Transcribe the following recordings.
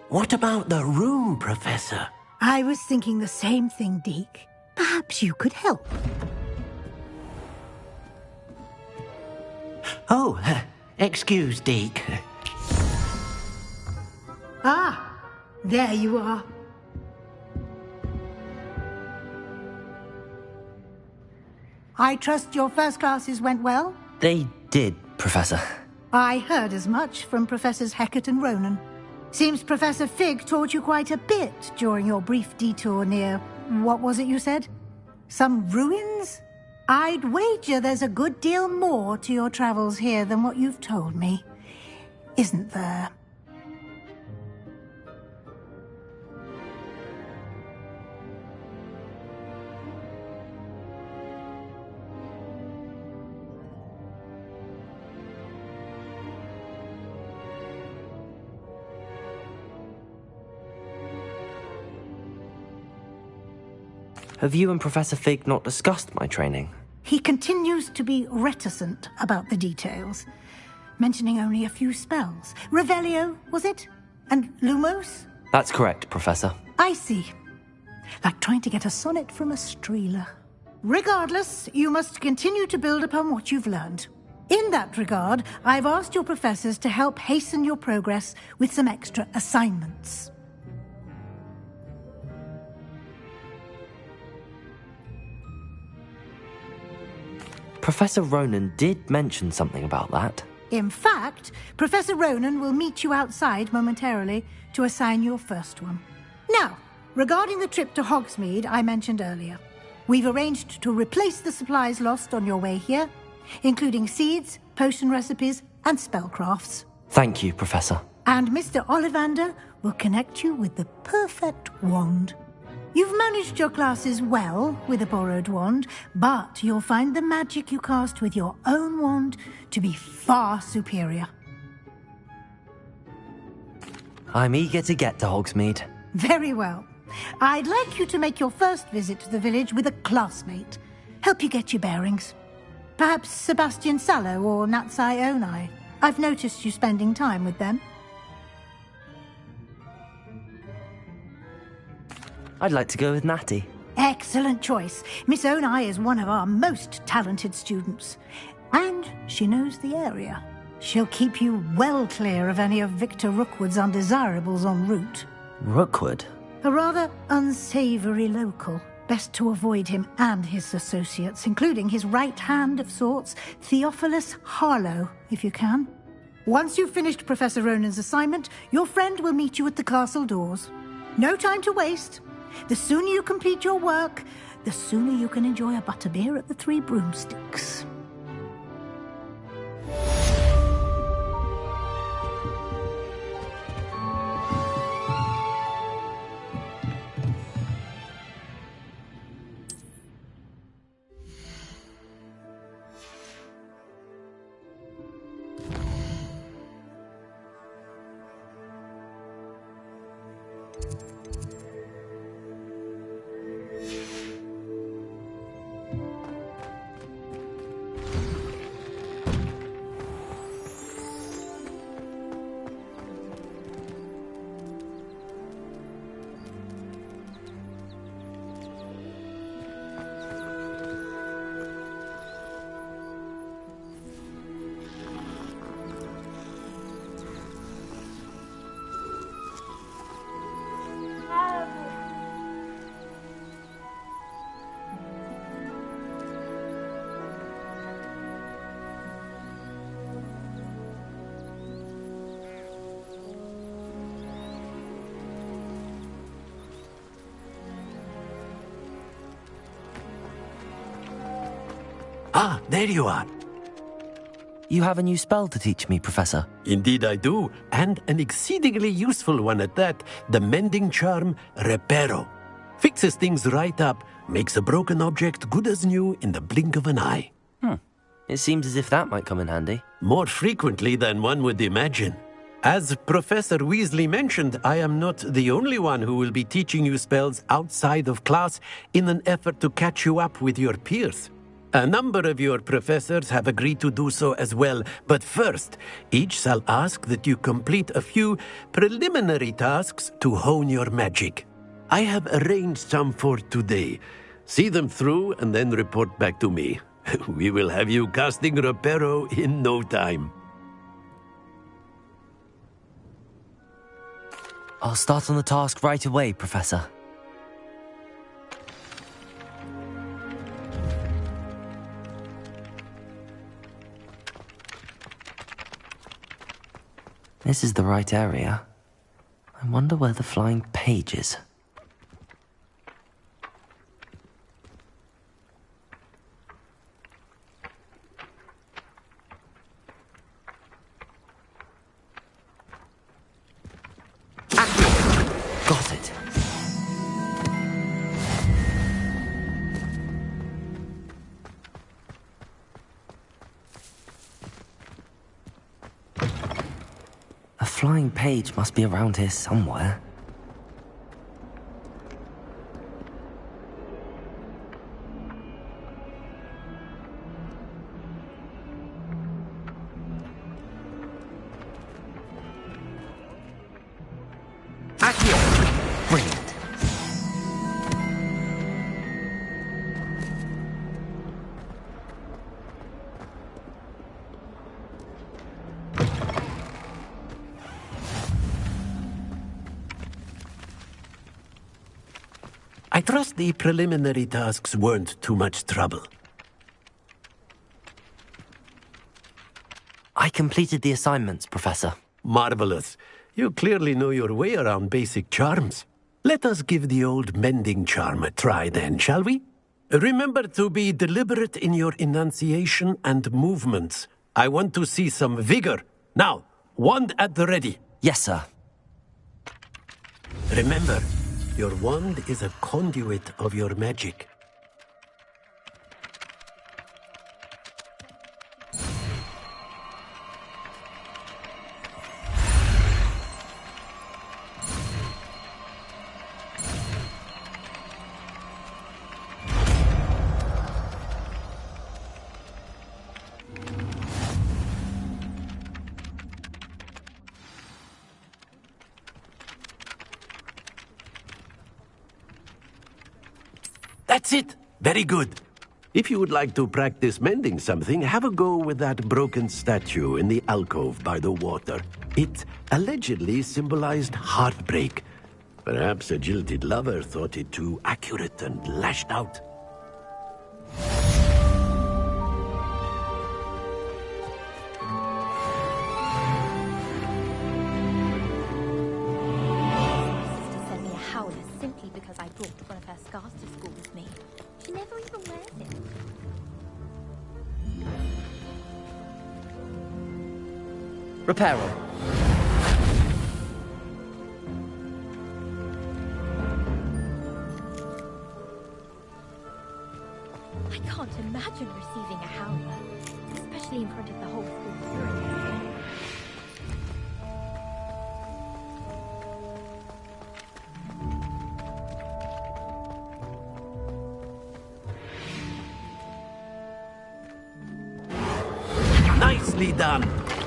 What about the room, Professor? I was thinking the same thing, Deke. Perhaps you could help. Oh, excuse, Deke. Ah, there you are. I trust your first classes went well? They did, Professor. I heard as much from Professors Hecat and Ronan. Seems Professor Fig taught you quite a bit during your brief detour near... what was it you said? Some ruins? I'd wager there's a good deal more to your travels here than what you've told me. Isn't there? Have you and Professor Fig not discussed my training? He continues to be reticent about the details, mentioning only a few spells. Revelio, was it? And Lumos? That's correct, Professor. I see. Like trying to get a sonnet from a streeler. Regardless, you must continue to build upon what you've learned. In that regard, I've asked your professors to help hasten your progress with some extra assignments. Professor Ronan did mention something about that. In fact, Professor Ronan will meet you outside momentarily to assign your first one. Now, regarding the trip to Hogsmeade I mentioned earlier, we've arranged to replace the supplies lost on your way here, including seeds, potion recipes, and spellcrafts. Thank you, Professor. And Mr. Ollivander will connect you with the perfect wand. You've managed your classes well with a borrowed wand, but you'll find the magic you cast with your own wand to be far superior. I'm eager to get to Hogsmeade. Very well. I'd like you to make your first visit to the village with a classmate. Help you get your bearings. Perhaps Sebastian Sallow or Natsai Onai. I've noticed you spending time with them. I'd like to go with Natty. Excellent choice. Miss Onai is one of our most talented students. And she knows the area. She'll keep you well clear of any of Victor Rookwood's undesirables en route. Rookwood? A rather unsavory local. Best to avoid him and his associates, including his right hand of sorts, Theophilus Harlow, if you can. Once you've finished Professor Ronan's assignment, your friend will meet you at the castle doors. No time to waste. The sooner you complete your work, the sooner you can enjoy a butterbeer at the Three Broomsticks. Ah, there you are. You have a new spell to teach me, Professor. Indeed I do, and an exceedingly useful one at that, the mending charm Reparo. Fixes things right up, makes a broken object good as new in the blink of an eye. It seems as if that might come in handy. More frequently than one would imagine. As Professor Weasley mentioned, I am not the only one who will be teaching you spells outside of class in an effort to catch you up with your peers. A number of your professors have agreed to do so as well, but first, each shall ask that you complete a few preliminary tasks to hone your magic. I have arranged some for today. See them through and then report back to me. We will have you casting Reparo in no time. I'll start on the task right away, Professor. This is the right area. I wonder where the flying page is. Got it. A flying page must be around here somewhere. Brilliant. I trust the preliminary tasks weren't too much trouble. I completed the assignments, Professor. Marvelous. You clearly know your way around basic charms. Let us give the old mending charm a try then, shall we? Remember to be deliberate in your enunciation and movements. I want to see some vigor. Now, wand at the ready. Yes, sir. Remember, your wand is a conduit of your magic. That's it. Very good. If you would like to practice mending something, have a go with that broken statue in the alcove by the water. It allegedly symbolized heartbreak. Perhaps a jilted lover thought it too accurate and lashed out. Sent me a howler simply because I brought one of her scarves to school with me. She never even wears it. Reparo. I can't imagine receiving a howler, especially in front of the whole school pyramid. Nicely done.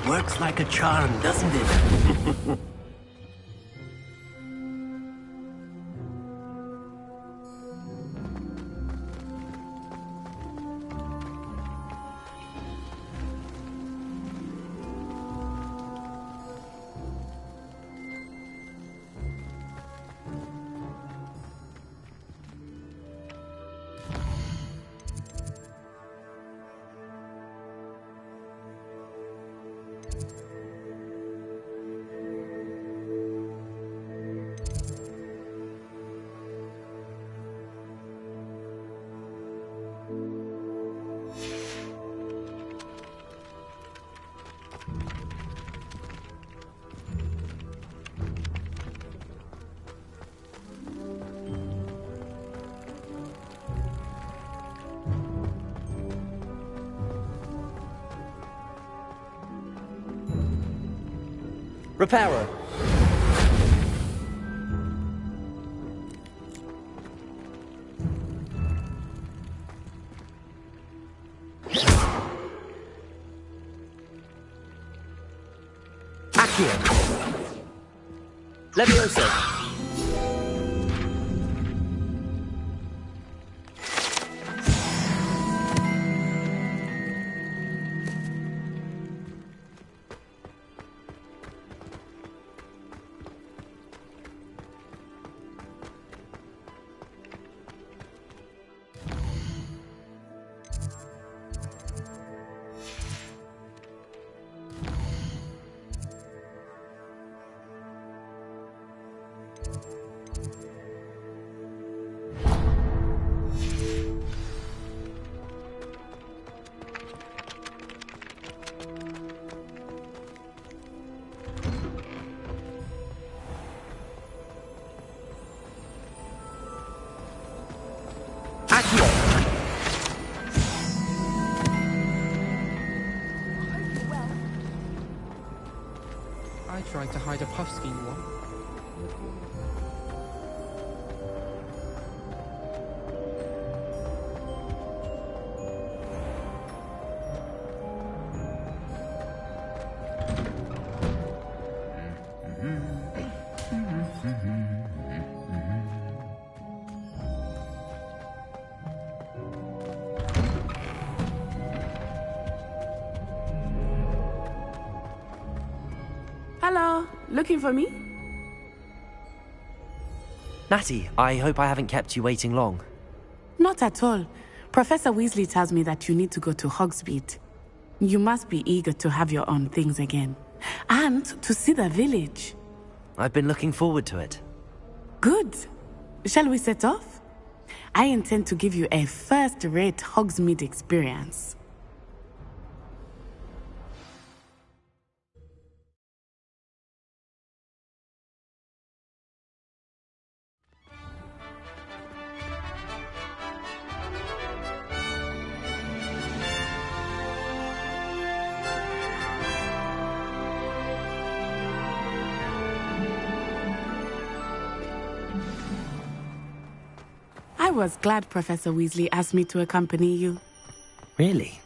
Works like a charm, doesn't it? Reparo. Levioso! I tried to hide a puffskein once. Hello, looking for me? Natty, I hope I haven't kept you waiting long. Not at all. Professor Weasley tells me that you need to go to Hogsmeade. You must be eager to have your own things again. And to see the village. I've been looking forward to it. Good. Shall we set off? I intend to give you a first-rate Hogsmeade experience. I was glad Professor Weasley asked me to accompany you. Really?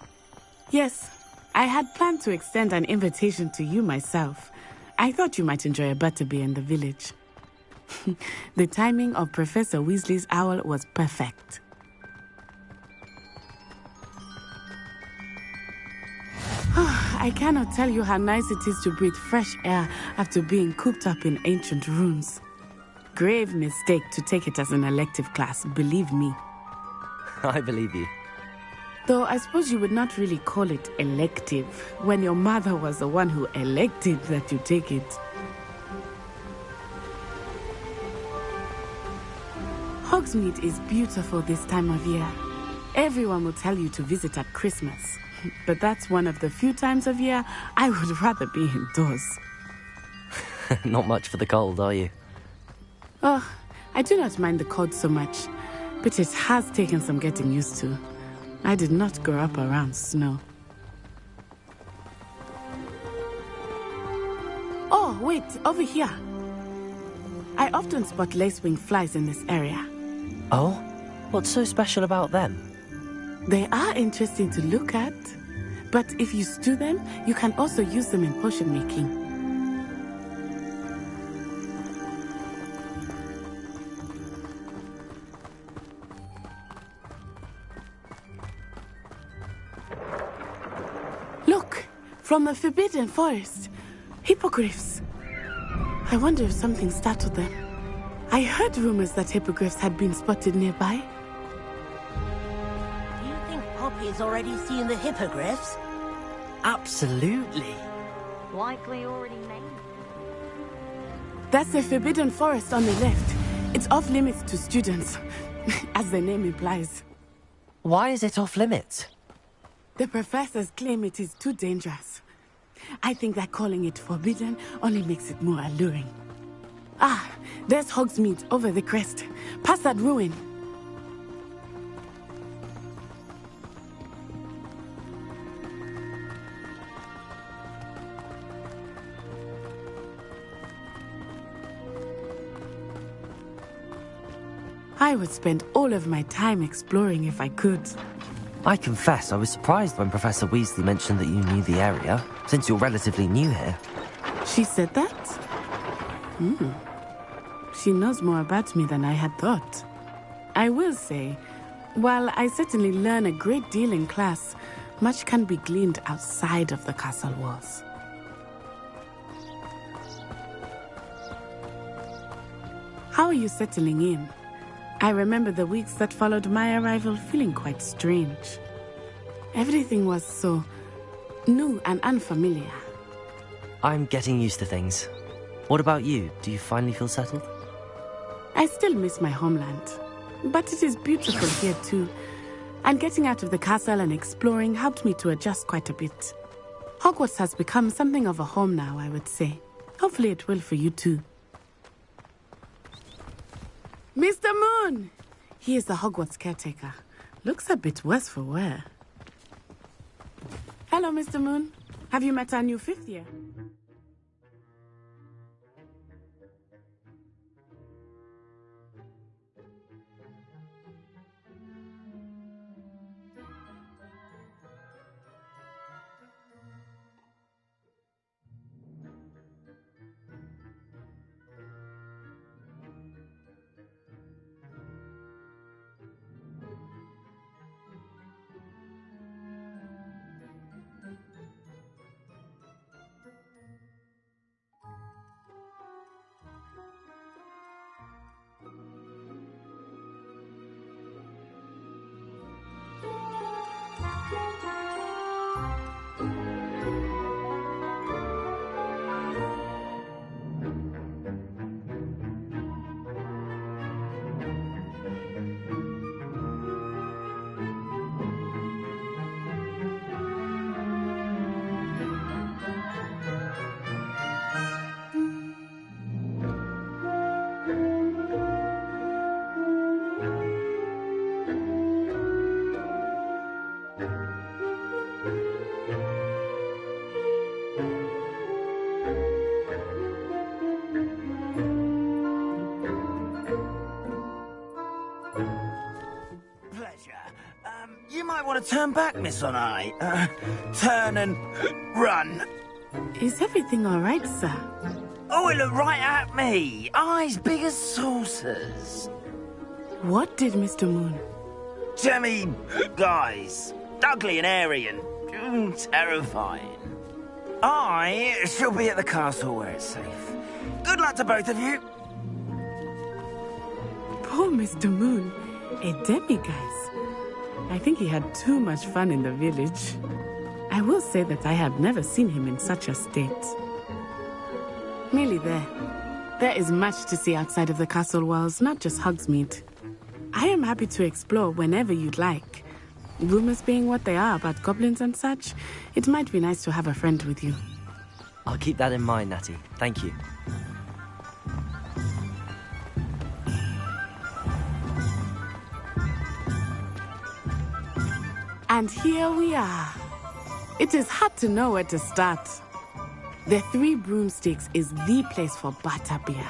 Yes, I had planned to extend an invitation to you myself. I thought you might enjoy a butterbeer in the village. The timing of Professor Weasley's owl was perfect. I cannot tell you how nice it is to breathe fresh air after being cooped up in ancient rooms. Grave mistake to take it as an elective class, believe me. I believe you. Though I suppose you would not really call it elective when your mother was the one who elected that you take it. Hogsmeade is beautiful this time of year. Everyone will tell you to visit at Christmas. But that's one of the few times of year I would rather be indoors. Not much for the cold, are you? Oh, I do not mind the cold so much, but it has taken some getting used to. I did not grow up around snow. Oh, wait, over here. I often spot lacewing flies in this area. Oh? What's so special about them? They are interesting to look at, but if you stew them, you can also use them in potion making. Look, from the Forbidden Forest, hippogriffs. I wonder if something startled them. I heard rumors that hippogriffs had been spotted nearby. Do you think Poppy's already seen the hippogriffs? Absolutely. Likely already named. That's the Forbidden Forest on the left. It's off limits to students, as the name implies. Why is it off limits? The professors claim it is too dangerous. I think that calling it forbidden only makes it more alluring. Ah, there's Hogsmeade over the crest. Past that ruin. I would spend all of my time exploring if I could. I confess I was surprised when Professor Weasley mentioned that you knew the area, since you're relatively new here. She said that? She knows more about me than I had thought. I will say, while I certainly learn a great deal in class, much can be gleaned outside of the castle walls. How are you settling in? I remember the weeks that followed my arrival feeling quite strange. Everything was so new and unfamiliar. I'm getting used to things. What about you? Do you finally feel settled? I still miss my homeland, but it is beautiful here too. And getting out of the castle and exploring helped me to adjust quite a bit. Hogwarts has become something of a home now, I would say. Hopefully it will for you too. Mr. Moon! He is the Hogwarts caretaker. Looks a bit worse for wear. Hello, Mr. Moon. Have you met our new fifth year? You might want to turn back, Miss Onai. Turn and run. Is everything all right, sir? Oh, it looked right at me. Eyes big as saucers. What did Mr. Moon? Jemmy guys. Ugly and airy and terrifying. I shall be at the castle where it's safe. Good luck to both of you. Poor Mr. Moon. A demiguise. I think he had too much fun in the village. I will say that I have never seen him in such a state. Nearly there. There is much to see outside of the castle walls, not just Hogsmeade. I am happy to explore whenever you'd like. Rumors being what they are about goblins and such, it might be nice to have a friend with you. I'll keep that in mind, Natty. Thank you. And here we are. It is hard to know where to start. The Three Broomsticks is the place for butterbeer.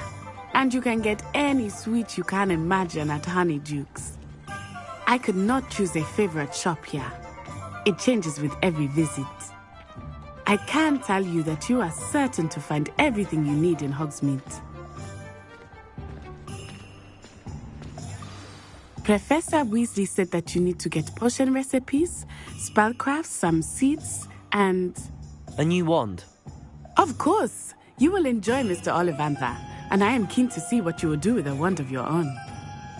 And you can get any sweet you can imagine at Honeydukes. I could not choose a favorite shop here. It changes with every visit. I can tell you that you are certain to find everything you need in Hogsmeade. Professor Weasley said that you need to get potion recipes, spellcrafts, some seeds, and... A new wand. Of course! You will enjoy Mr. Ollivander, and I am keen to see what you will do with a wand of your own.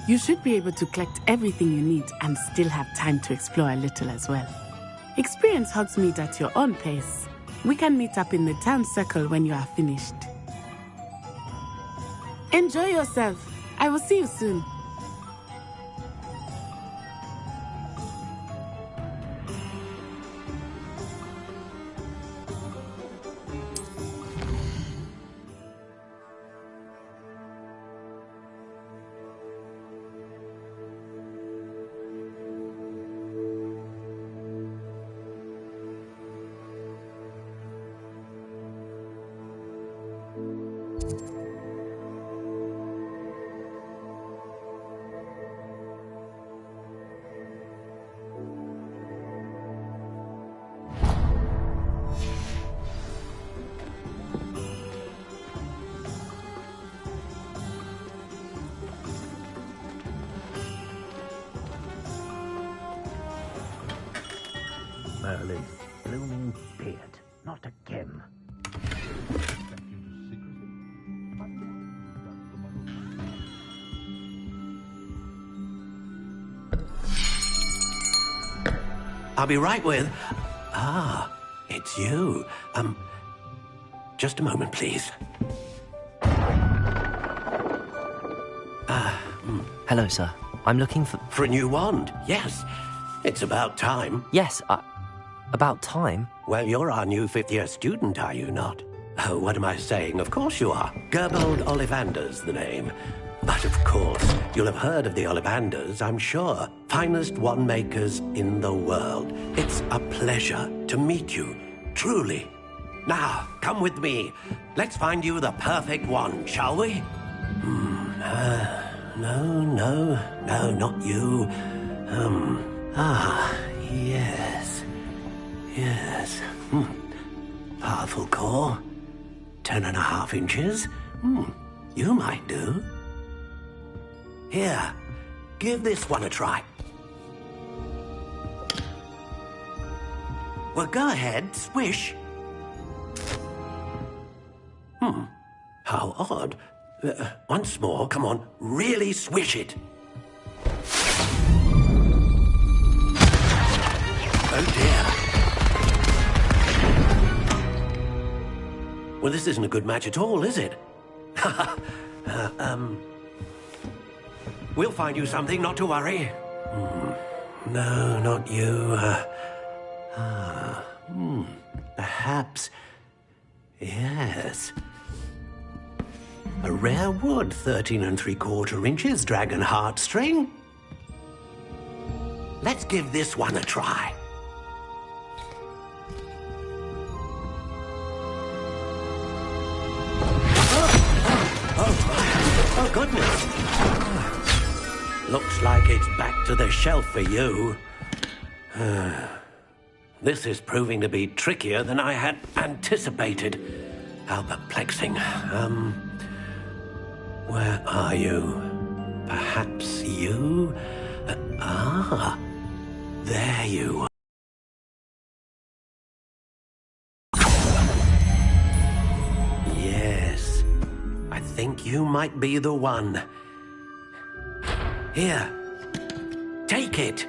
You should be able to collect everything you need and still have time to explore a little as well. Experience Hogsmeade at your own pace. We can meet up in the town circle when you are finished. Enjoy yourself. I will see you soon. Merlin's blooming beard. Not again. I'll be right with... Ah, it's you. Just a moment, please. Hello, sir. I'm looking for... For a new wand, yes. It's about time. Yes, about time? Well, you're our new fifth-year student, are you not? Oh, what am I saying? Of course you are. Gerbold Ollivander's the name. But of course, you'll have heard of the Ollivanders, I'm sure. Finest wand makers in the world. It's a pleasure to meet you, truly. Now, come with me. Let's find you the perfect wand, shall we? No, not you. Yes. Powerful core. 10.5 inches. You might do. Here, give this one a try. Well, go ahead, swish. How odd. Once more, come on, really swish it. Oh dear. Well, this isn't a good match at all, is it? We'll find you something, not to worry. No, not you. Perhaps... Yes. A rare wood, 13 3/4 inches, dragon heartstring. Let's give this one a try. Oh, goodness. Looks like it's back to the shelf for you. This is proving to be trickier than I had anticipated. How perplexing. Where are you? Perhaps you? There you are. Yes, I think you might be the one. Here, take it.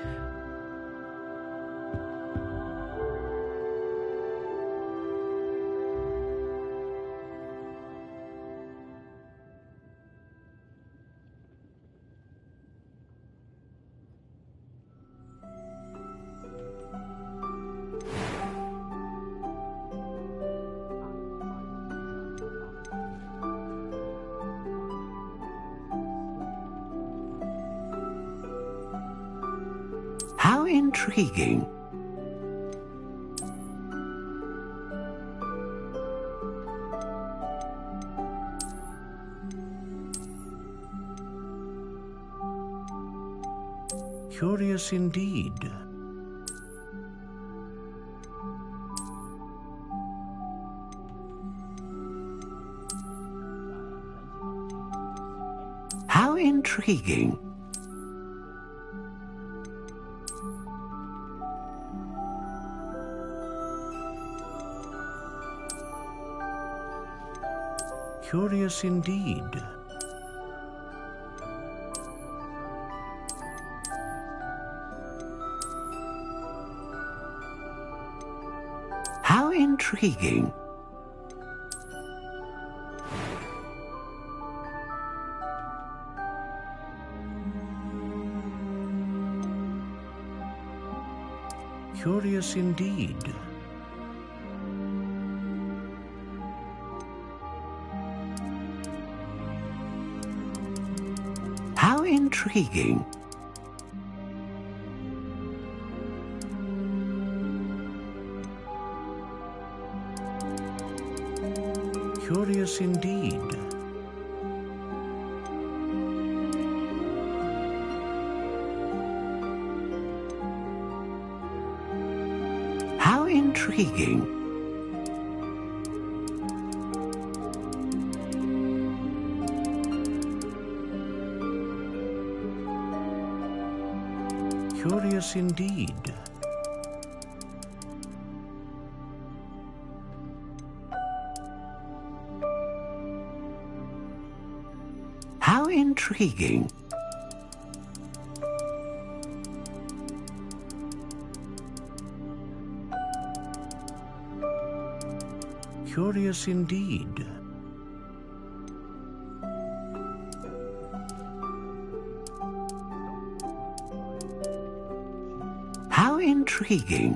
How intriguing. Curious indeed. How intriguing. Curious indeed. How intriguing. Curious indeed. How intriguing. Curious indeed. How intriguing. Curious indeed. How intriguing. Curious indeed. How intriguing.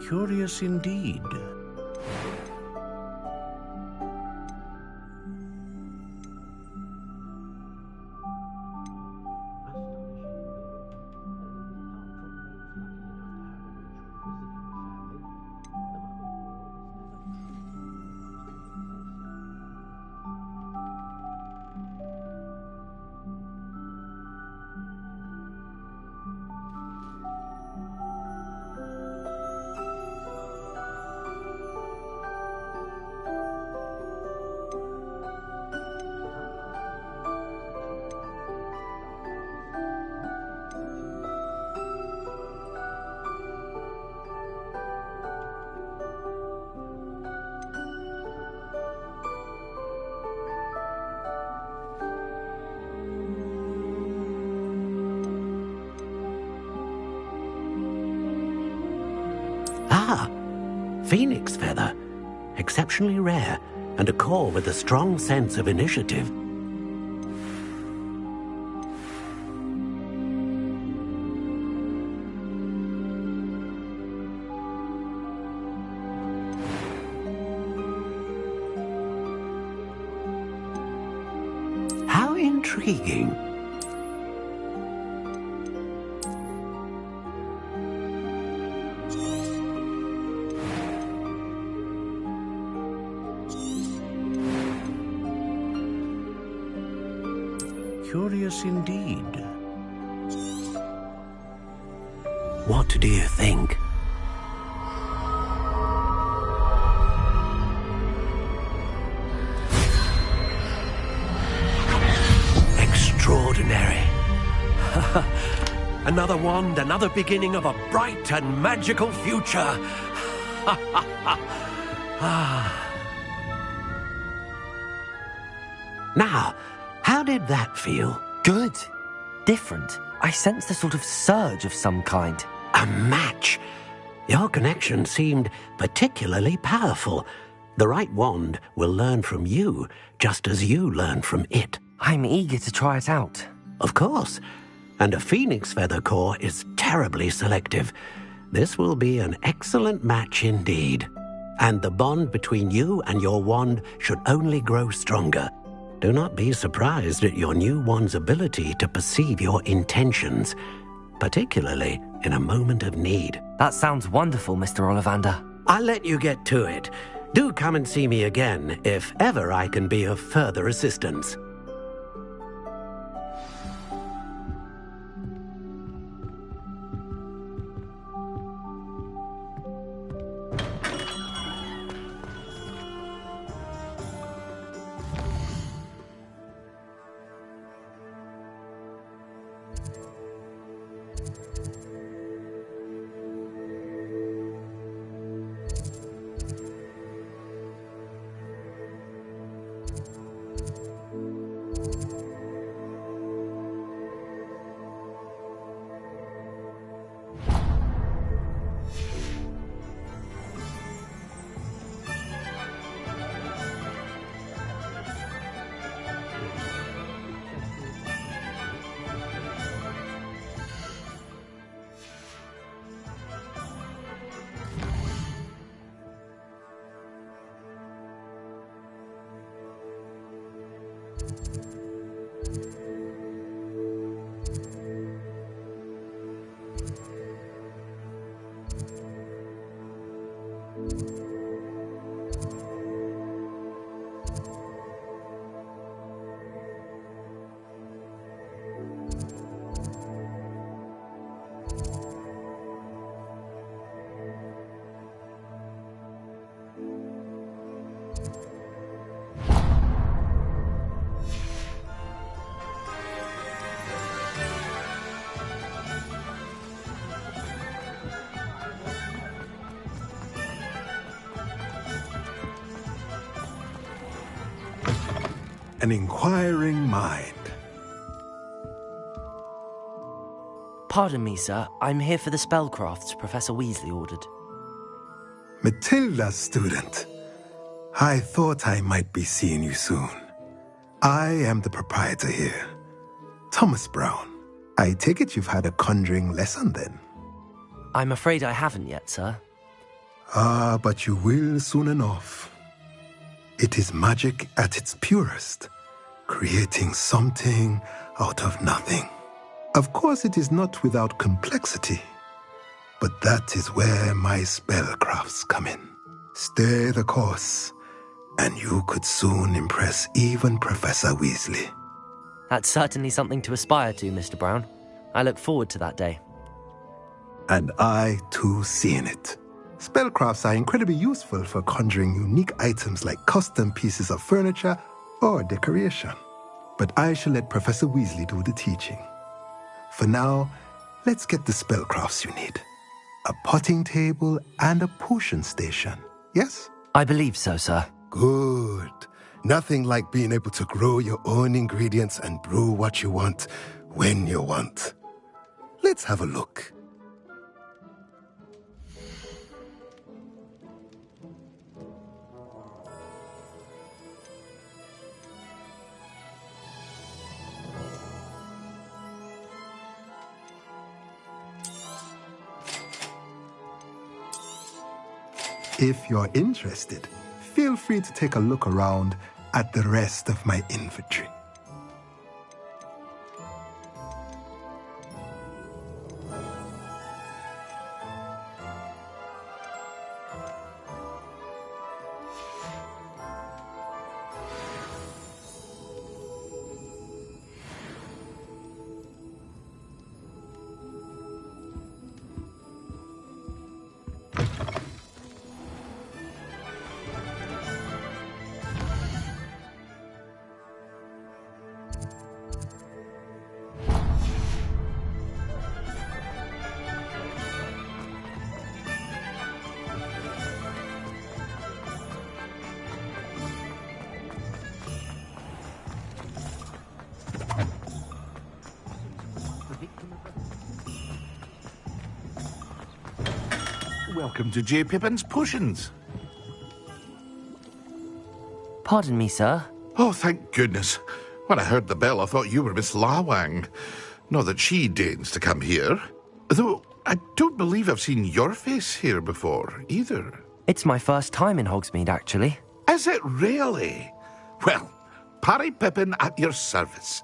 Curious indeed. Ah, phoenix feather. Exceptionally rare, and a core with a strong sense of initiative. How intriguing. Curious indeed. What do you think? Extraordinary. Another wand, another beginning of a bright and magical future. Now, how did that feel? Good. Different. I sensed a sort of surge of some kind. A match. Your connection seemed particularly powerful. The right wand will learn from you, just as you learn from it. I'm eager to try it out. Of course. And a phoenix feather core is terribly selective. This will be an excellent match indeed. And the bond between you and your wand should only grow stronger. Do not be surprised at your new wand's ability to perceive your intentions, particularly in a moment of need. That sounds wonderful, Mr. Ollivander. I'll let you get to it. Do come and see me again if ever I can be of further assistance. an inquiring mind. Pardon me, sir. I'm here for the spellcrafts Professor Weasley ordered. Matilda's student. I thought I might be seeing you soon. I am the proprietor here, Thomas Brown. I take it you've had a conjuring lesson then? I'm afraid I haven't yet, sir. Ah, but you will soon enough. It is magic at its purest, creating something out of nothing. Of course, it is not without complexity, but that is where my spellcrafts come in. Stay the course, and you could soon impress even Professor Weasley. That's certainly something to aspire to, Mr. Brown. I look forward to that day. And I, too, seeing it. Spellcrafts are incredibly useful for conjuring unique items like custom pieces of furniture or decoration. But I shall let Professor Weasley do the teaching. For now, let's get the spellcrafts you need. A potting table and a potion station, yes? I believe so, sir. Good. Nothing like being able to grow your own ingredients and brew what you want when you want. Let's have a look. If you're interested, feel free to take a look around at the rest of my inventory. Welcome to J. Pippin's Potions. Pardon me, sir. Oh, thank goodness. When I heard the bell, I thought you were Miss Lawang. Not that she deigns to come here. Though I don't believe I've seen your face here before, either. It's my first time in Hogsmeade, actually. Is it really? Well, Parry Pippin at your service.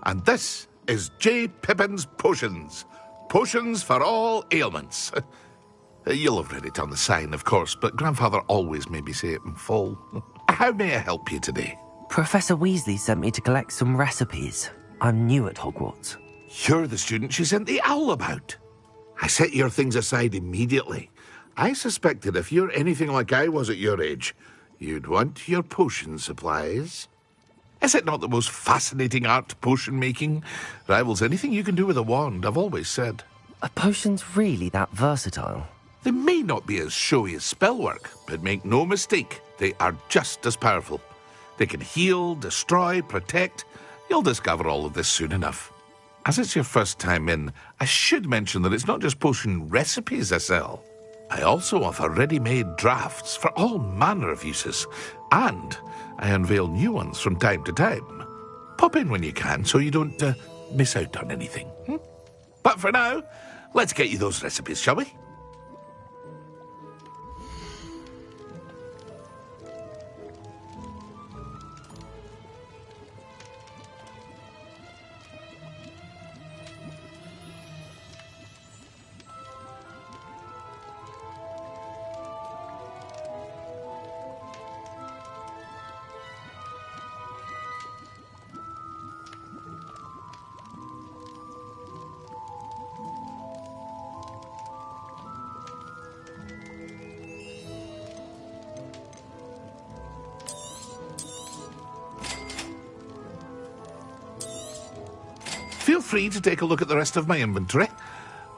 And this is J. Pippin's Potions. Potions for all ailments. You'll have read it on the sign, of course, but Grandfather always made me say it in full. How may I help you today? Professor Weasley sent me to collect some recipes. I'm new at Hogwarts. You're the student she sent the owl about. I set your things aside immediately. I suspected if you're anything like I was at your age, you'd want your potion supplies. Is it not the most fascinating art, potion making? Rivals anything you can do with a wand, I've always said. Are potions really that versatile? They may not be as showy as spellwork, but make no mistake, they are just as powerful. They can heal, destroy, protect. You'll discover all of this soon enough. As it's your first time in, I should mention that it's not just potion recipes I sell. I also offer ready-made drafts for all manner of uses, and I unveil new ones from time to time. Pop in when you can so you don't miss out on anything. But for now, let's get you those recipes, shall we? Feel free to take a look at the rest of my inventory,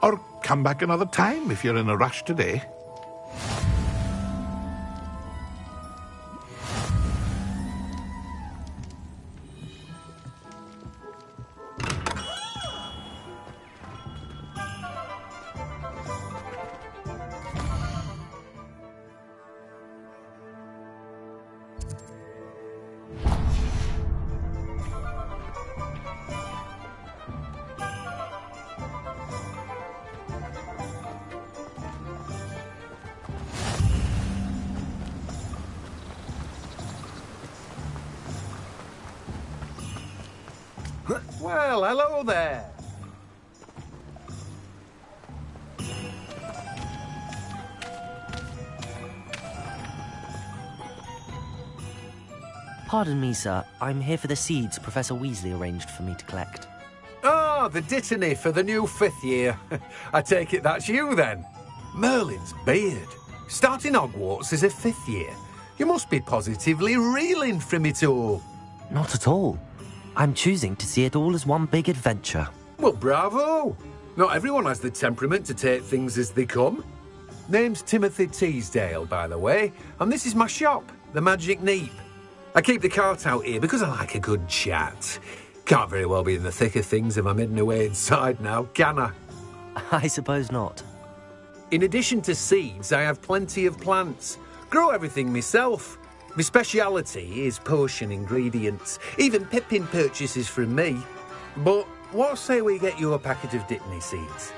or come back another time if you're in a rush today. Well, hello there. Pardon me, sir. I'm here for the seeds Professor Weasley arranged for me to collect. Ah, the dittany for the new 5th year. I take it that's you, then. Merlin's beard. Starting Hogwarts as a 5th year. You must be positively reeling from it all. Not at all. I'm choosing to see it all as one big adventure. Well, bravo. Not everyone has the temperament to take things as they come. Name's Timothy Teasdale, by the way, and this is my shop, the Magic Neep. I keep the cart out here because I like a good chat. Can't very well be in the thick of things if I'm hidden away inside now, can I? I suppose not. In addition to seeds, I have plenty of plants. Grow everything myself. My speciality is potion ingredients. Even Pippin purchases from me. But what say we get you a packet of Dittany seeds?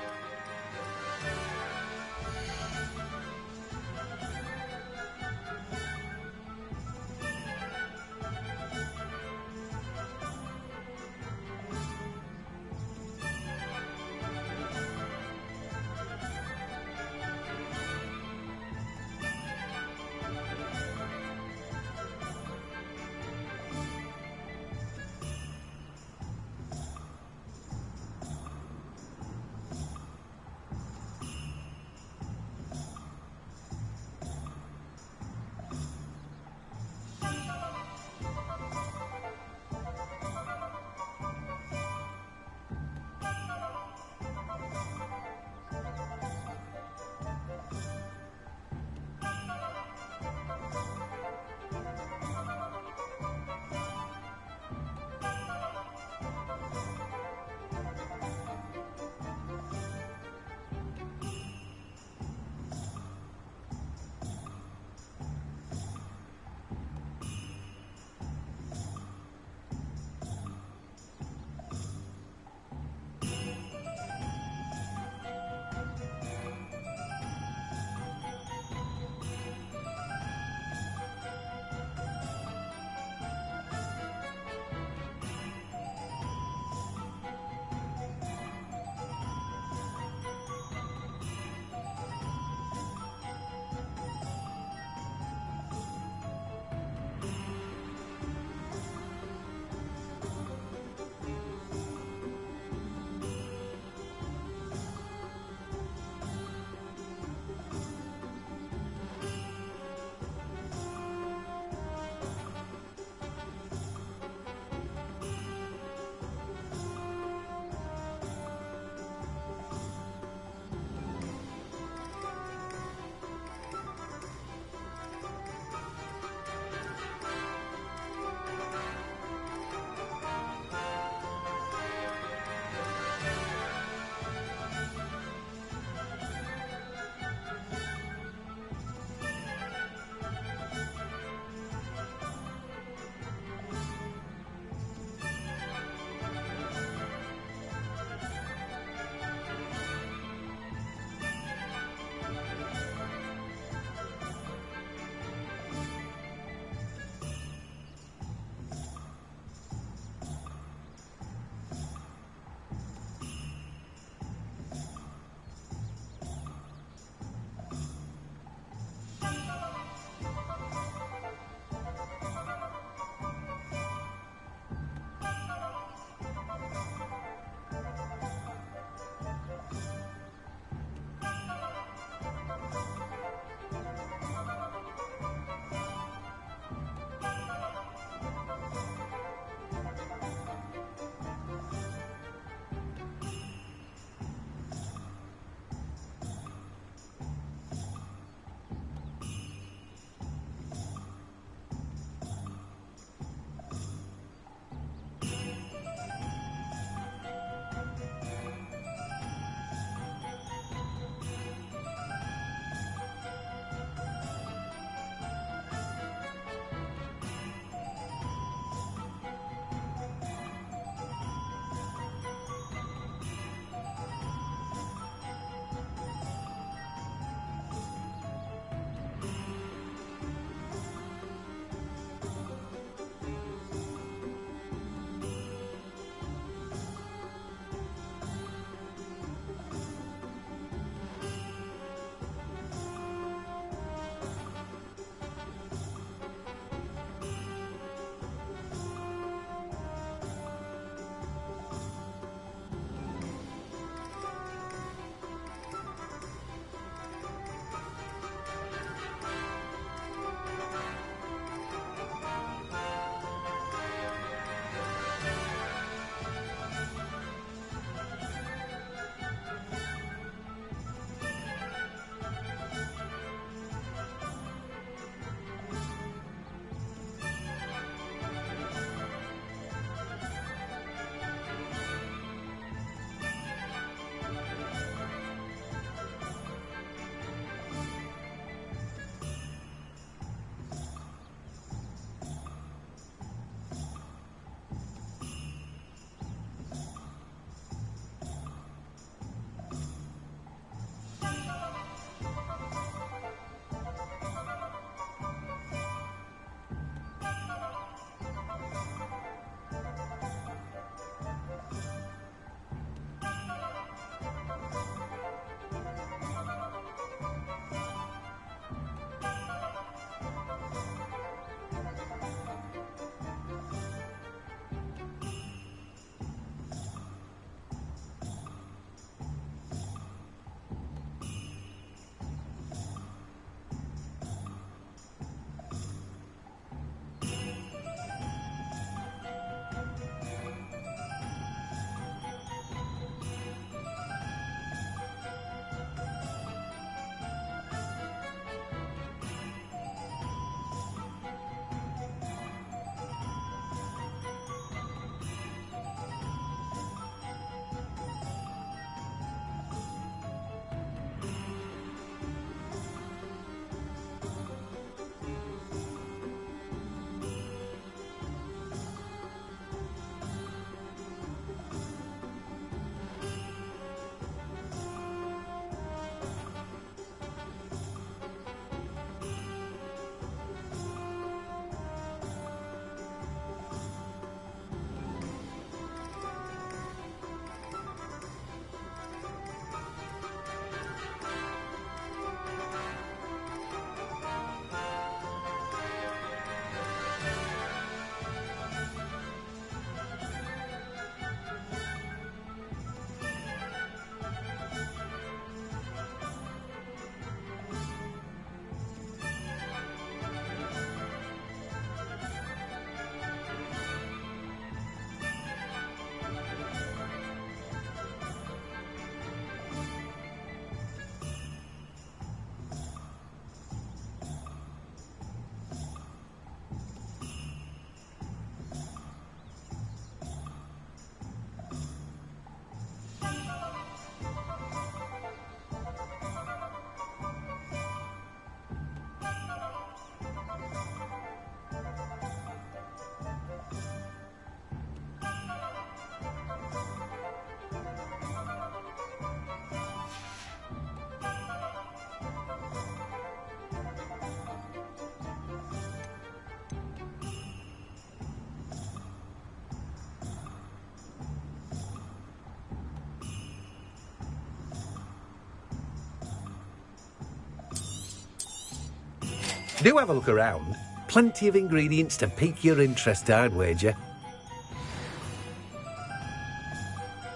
Do have a look around. Plenty of ingredients to pique your interest, I'd wager.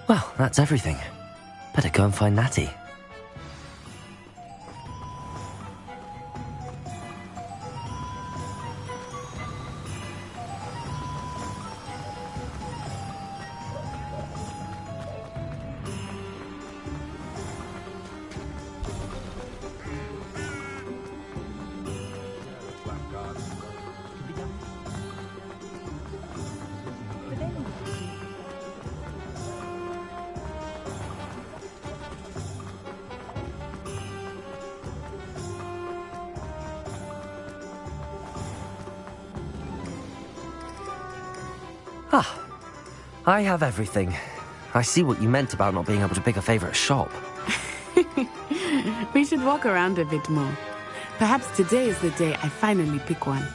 Well, that's everything. Better go and find Natty. Ah, I have everything. I see what you meant about not being able to pick a favourite shop. We should walk around a bit more. Perhaps today is the day I finally pick one.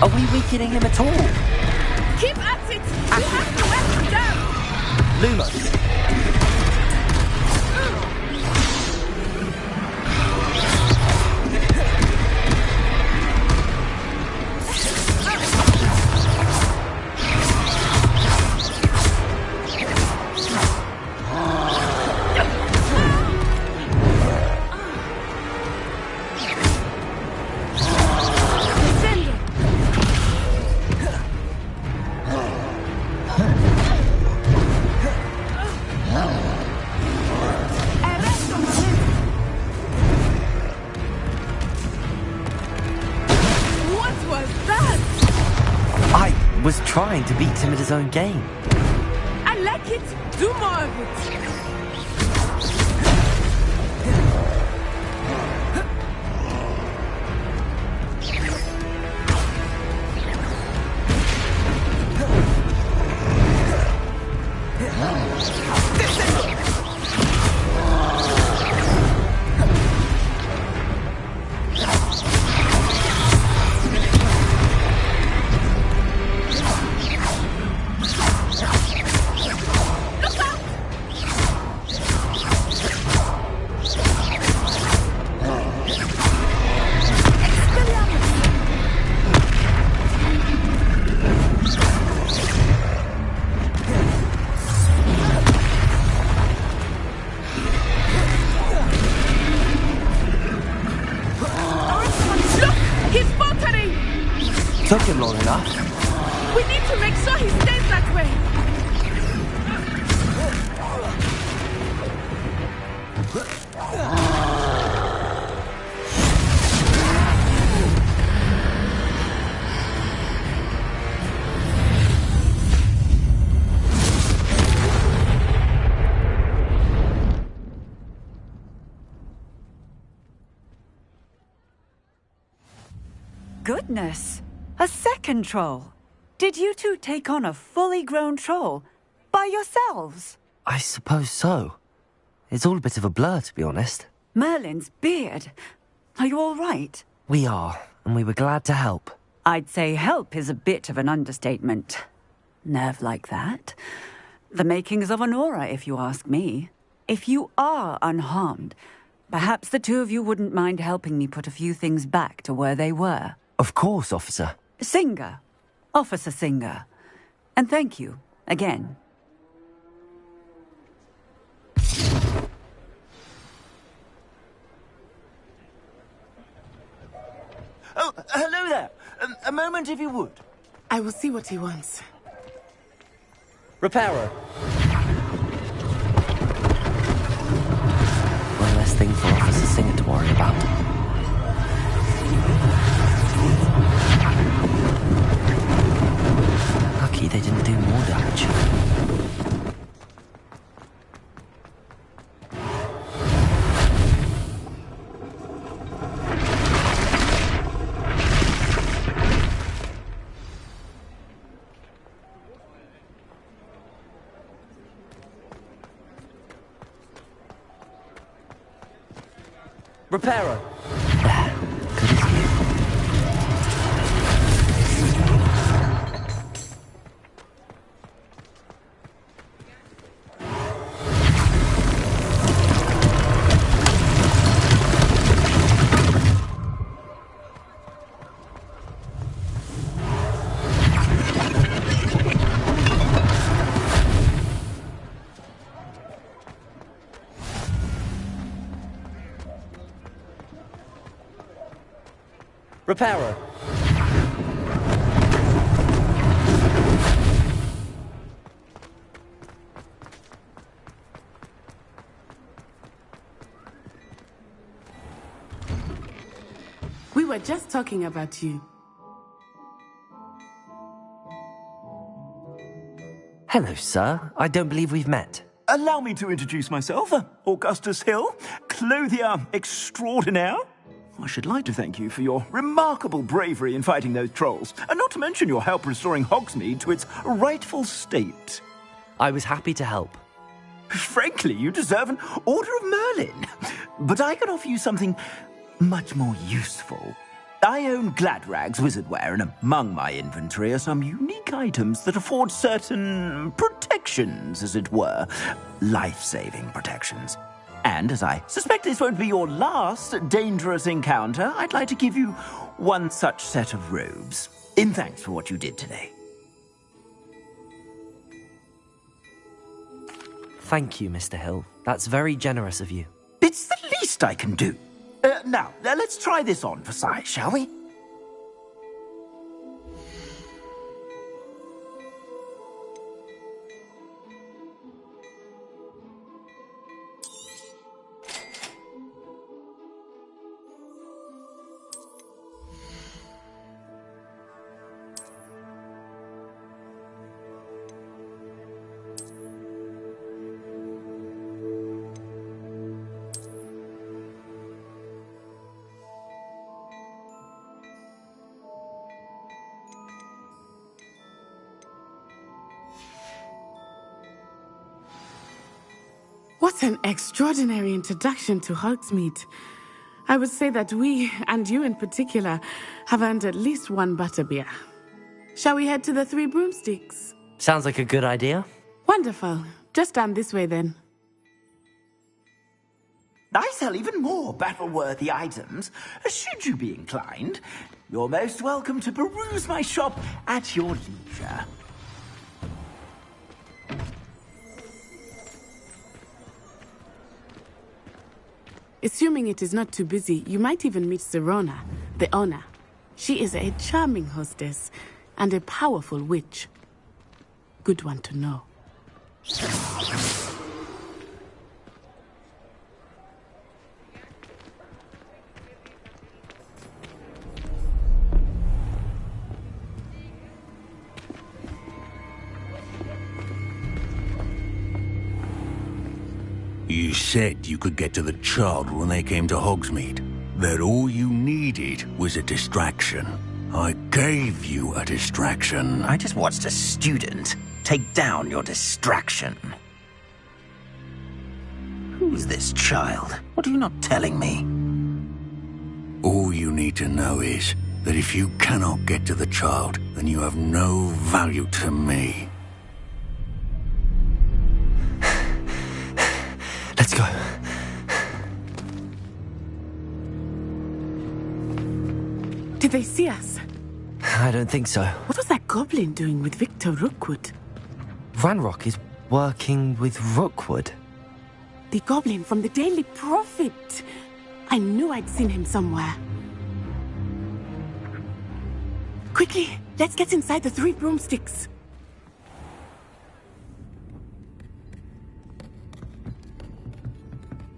Are we weakening him at all? Keep at it! You have to wear him down! Lumos! Was trying to beat him at his own game. I like it. Do more of it. Took him long enough. We need to make sure he stays that way. Goodness! A second troll! Did you two take on a fully grown troll? By yourselves? I suppose so. It's all a bit of a blur, to be honest. Merlin's beard. Are you all right? We are, and we were glad to help. I'd say help is a bit of an understatement. Nerve like that. The makings of an aura, if you ask me. If you are unharmed, perhaps the two of you wouldn't mind helping me put a few things back to where they were. Of course, officer. Singer. Officer Singer. And thank you, again. Oh, hello there. A moment, if you would. I will see what he wants. Repairer. One less thing for Officer Singer to worry about. Lucky they didn't do more damage. Repairer. There. Good as new. Repairer. We were just talking about you. Hello, sir. I don't believe we've met. Allow me to introduce myself, Augustus Hill, clothier extraordinaire. I should like to thank you for your remarkable bravery in fighting those trolls, and not to mention your help restoring Hogsmeade to its rightful state. I was happy to help. Frankly, you deserve an Order of Merlin. But I can offer you something much more useful. I own Gladrag's wizardware, and among my inventory are some unique items that afford certain protections, as it were. Life-saving protections. And as I suspect this won't be your last dangerous encounter, I'd like to give you one such set of robes, in thanks for what you did today. Thank you, Mr. Hill. That's very generous of you. It's the least I can do. Now, let's try this on for size, shall we? What an extraordinary introduction to Hogsmeade. I would say that we, and you in particular, have earned at least one butterbeer. Shall we head to the Three Broomsticks? Sounds like a good idea. Wonderful. Just down this way then. I sell even more battle-worthy items. Should you be inclined, you're most welcome to peruse my shop at your leisure. Assuming it is not too busy, you might even meet Serona, the owner. She is a charming hostess and a powerful witch. Good one to know. You said you could get to the child when they came to Hogsmeade. That all you needed was a distraction. I gave you a distraction. I just watched a student take down your distraction. Who's this child? What are you not telling me? All you need to know is that if you cannot get to the child, then you have no value to me. Let's go. Did they see us? I don't think so. What was that goblin doing with Victor Rookwood? Ranrock is working with Rookwood. The goblin from the Daily Prophet. I knew I'd seen him somewhere. Quickly, let's get inside the 3 broomsticks.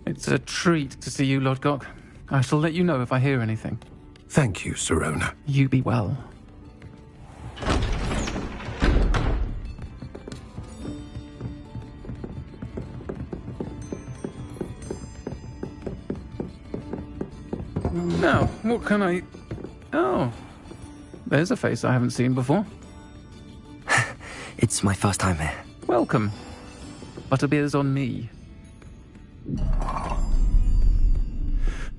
It's a treat to see you, Lodgok. I shall let you know if I hear anything. Thank you, Sirona. You be well. Now, what can I... Oh, there's a face I haven't seen before. It's my first time here. Welcome. Butterbeer's on me.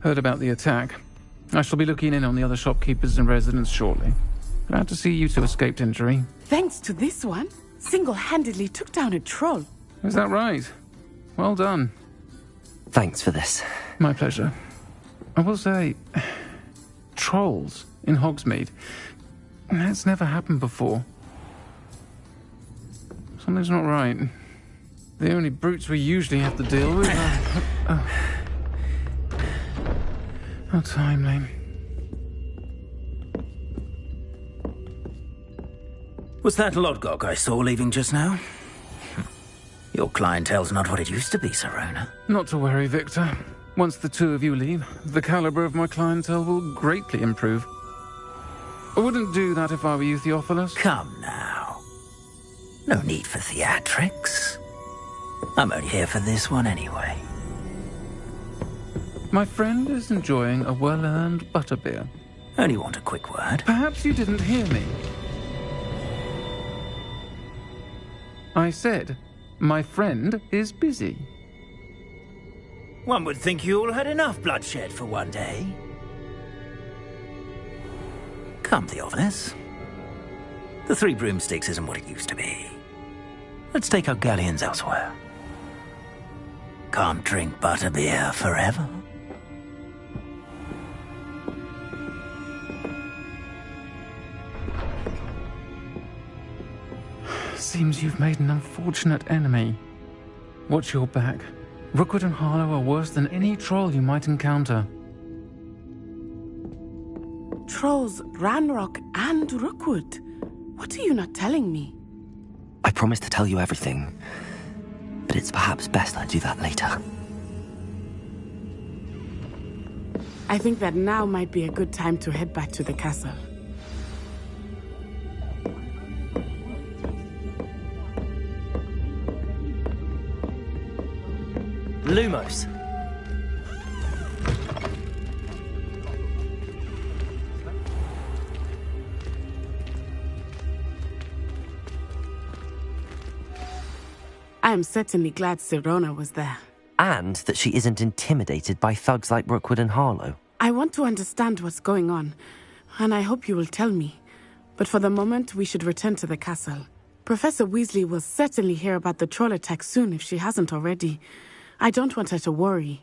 Heard about the attack. I shall be looking in on the other shopkeepers and residents shortly. Glad to see you two escaped injury. Thanks to this one, single-handedly took down a troll. Is that right? Well done. Thanks for this. My pleasure. I will say, trolls in Hogsmeade. That's never happened before. Something's not right. The only brutes we usually have to deal with are... How timely. Was that Lodgok I saw leaving just now? Your clientele's not what it used to be, Sirona. Not to worry, Victor. Once the 2 of you leave, the caliber of my clientele will greatly improve. I wouldn't do that if I were you, Theophilus. Come now. No need for theatrics. I'm only here for this one anyway. My friend is enjoying a well-earned butterbeer. Only want a quick word. Perhaps you didn't hear me. I said, my friend is busy. One would think you all had enough bloodshed for one day. Come, Theophilus. The 3 broomsticks isn't what it used to be. Let's take our galleons elsewhere. Can't drink butterbeer forever. Seems you've made an unfortunate enemy. Watch your back. Rookwood and Harlow are worse than any troll you might encounter. Trolls, Ranrock, and Rookwood. What are you not telling me? I promised to tell you everything, but it's perhaps best I do that later. I think that now might be a good time to head back to the castle. Lumos. I am certainly glad Sirona was there. And that she isn't intimidated by thugs like Rookwood and Harlow. I want to understand what's going on, and I hope you will tell me. But for the moment, we should return to the castle. Professor Weasley will certainly hear about the troll attack soon if she hasn't already. I don't want her to worry.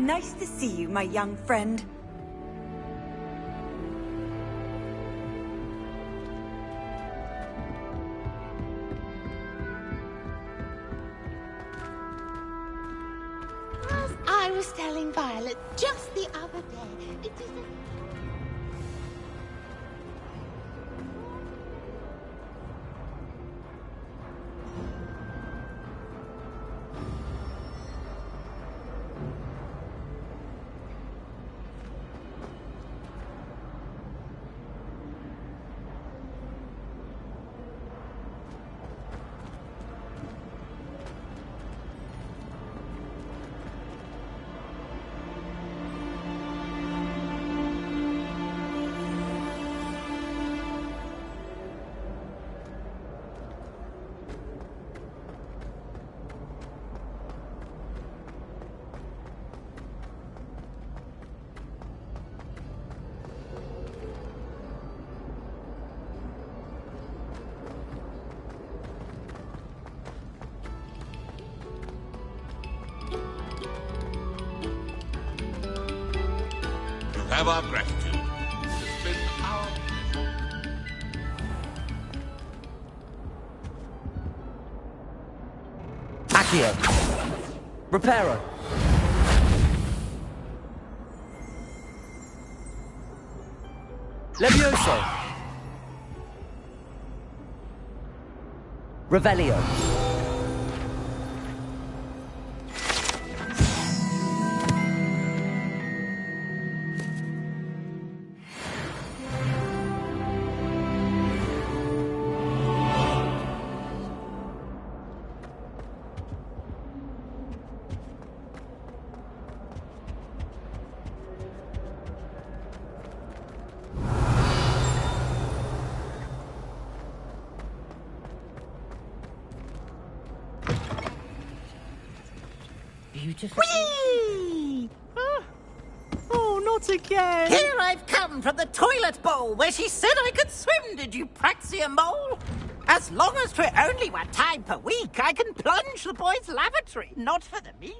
Nice to see you, my young friend. As I was telling Violet just the other day, it is a... Have our gratitude. It's been our pleasure. Accio. Reparo. Levioso. Revelio. Beautiful. Whee! Oh, not again! Here I've come from the toilet bowl where she said I could swim, did you praxia mole? As long as 'twere only 1 time per week, I can plunge the boys' lavatory, not for the meek.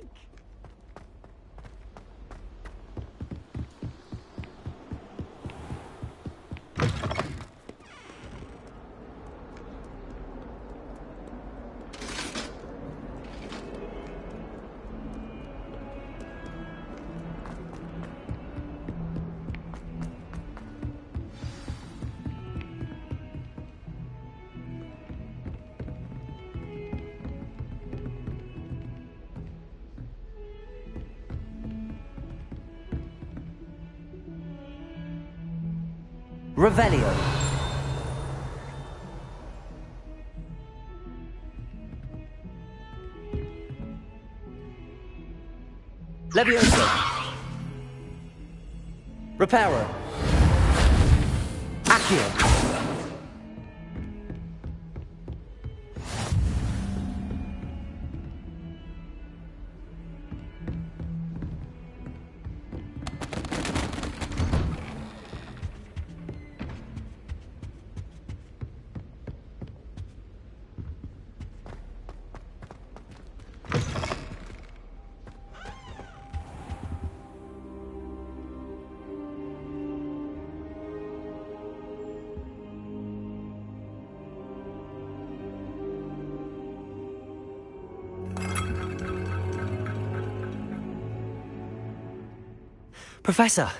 Revelio. Levioso. Reparo. Accio. Professor,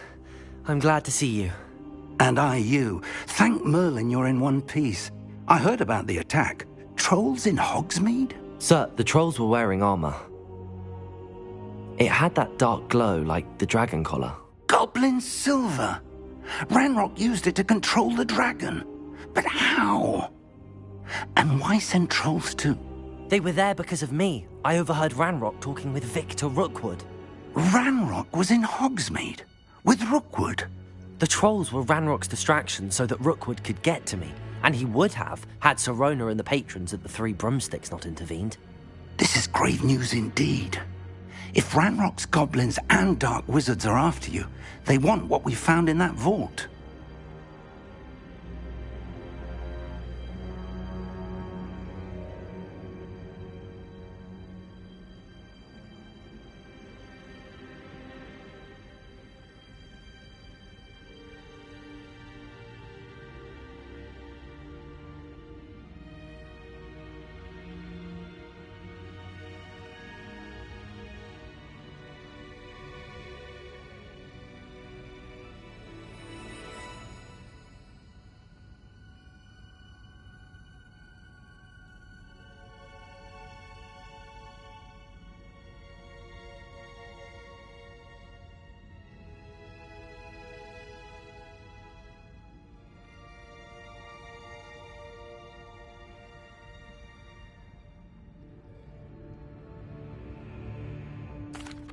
I'm glad to see you. And I you. Thank Merlin you're in one piece. I heard about the attack. Trolls in Hogsmeade? Sir, the trolls were wearing armor. It had that dark glow like the dragon collar. Goblin silver! Ranrock used it to control the dragon. But how? And why send trolls to... They were there because of me. I overheard Ranrock talking with Victor Rookwood. Ranrock was in Hogsmeade? With Rookwood? The trolls were Ranrock's distraction so that Rookwood could get to me. And he would have, had Sirona and the patrons at the Three Broomsticks not intervened. This is grave news indeed. If Ranrock's goblins and dark wizards are after you, they want what we found in that vault.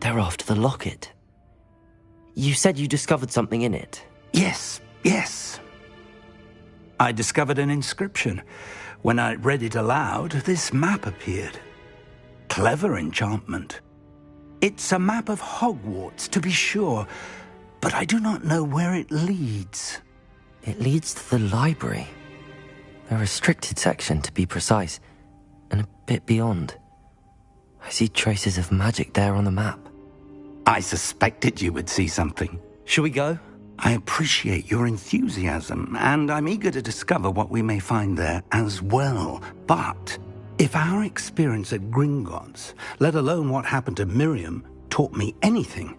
They're after the locket. You said you discovered something in it. Yes. I discovered an inscription. When I read it aloud, this map appeared. Clever enchantment. It's a map of Hogwarts, to be sure, but I do not know where it leads. It leads to the library. A restricted section, to be precise, and a bit beyond. I see traces of magic there on the map. I suspected you would see something. Shall we go? I appreciate your enthusiasm, and I'm eager to discover what we may find there as well. But if our experience at Gringotts, let alone what happened to Miriam, taught me anything,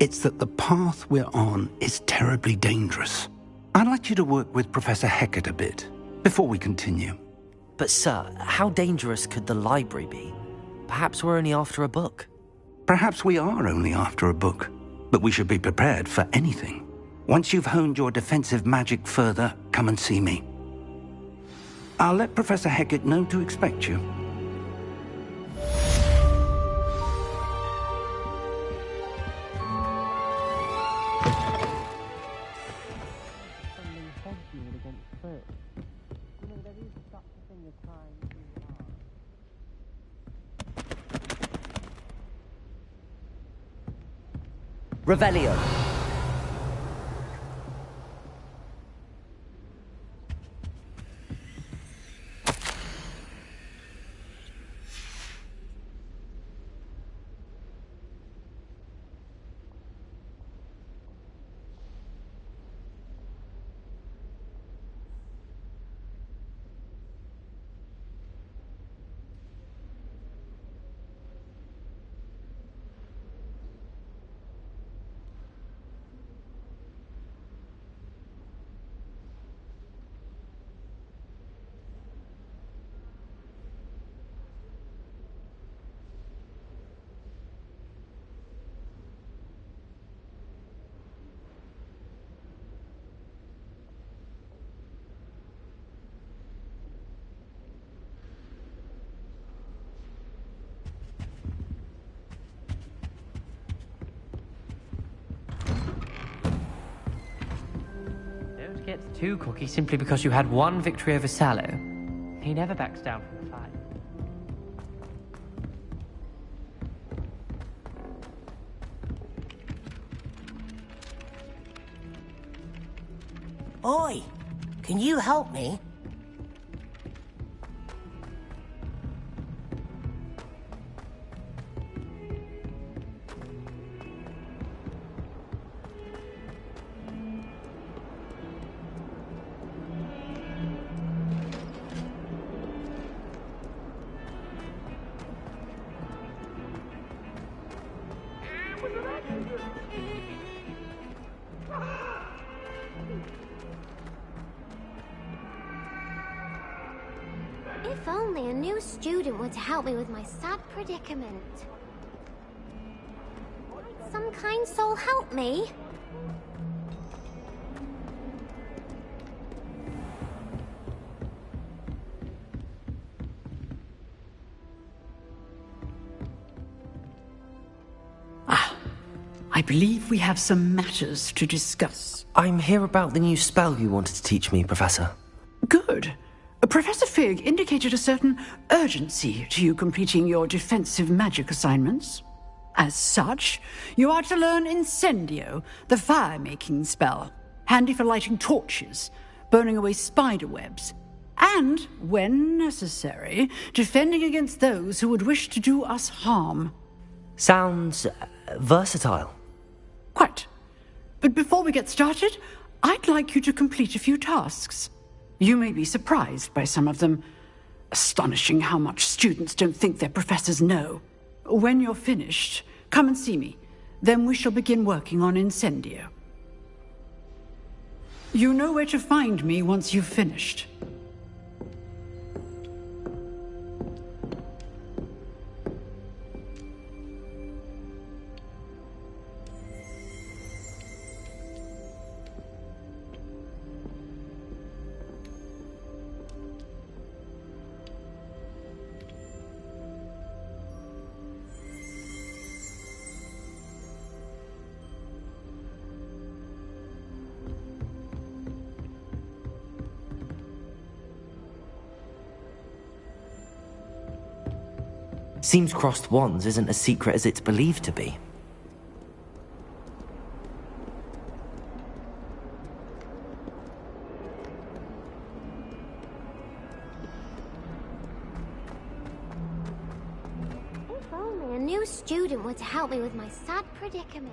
it's that the path we're on is terribly dangerous. I'd like you to work with Professor Hecat a bit before we continue. But sir, how dangerous could the library be? Perhaps we're only after a book. Perhaps we are only after a book, but we should be prepared for anything. Once you've honed your defensive magic further, come and see me. I'll let Professor Hecat know to expect you. Revelio. Get too cocky simply because you had one victory over Sallow. He never backs down from the fight. Oi! Can you help me? If only a new student would help me with my sad predicament. Might some kind soul help me? I believe we have some matters to discuss. I'm here about the new spell you wanted to teach me, Professor. Good. Professor Fig indicated a certain urgency to you completing your defensive magic assignments. As such, you are to learn Incendio, the fire-making spell, handy for lighting torches, burning away spider webs, and, when necessary, defending against those who would wish to do us harm. Sounds versatile. Quite. But before we get started, I'd like you to complete a few tasks. You may be surprised by some of them. Astonishing how much students don't think their professors know. When you're finished, come and see me. Then we shall begin working on Incendio. You know where to find me once you've finished. Seems crossed wands isn't as secret as it's believed to be. If only a new student were to help me with my sad predicament.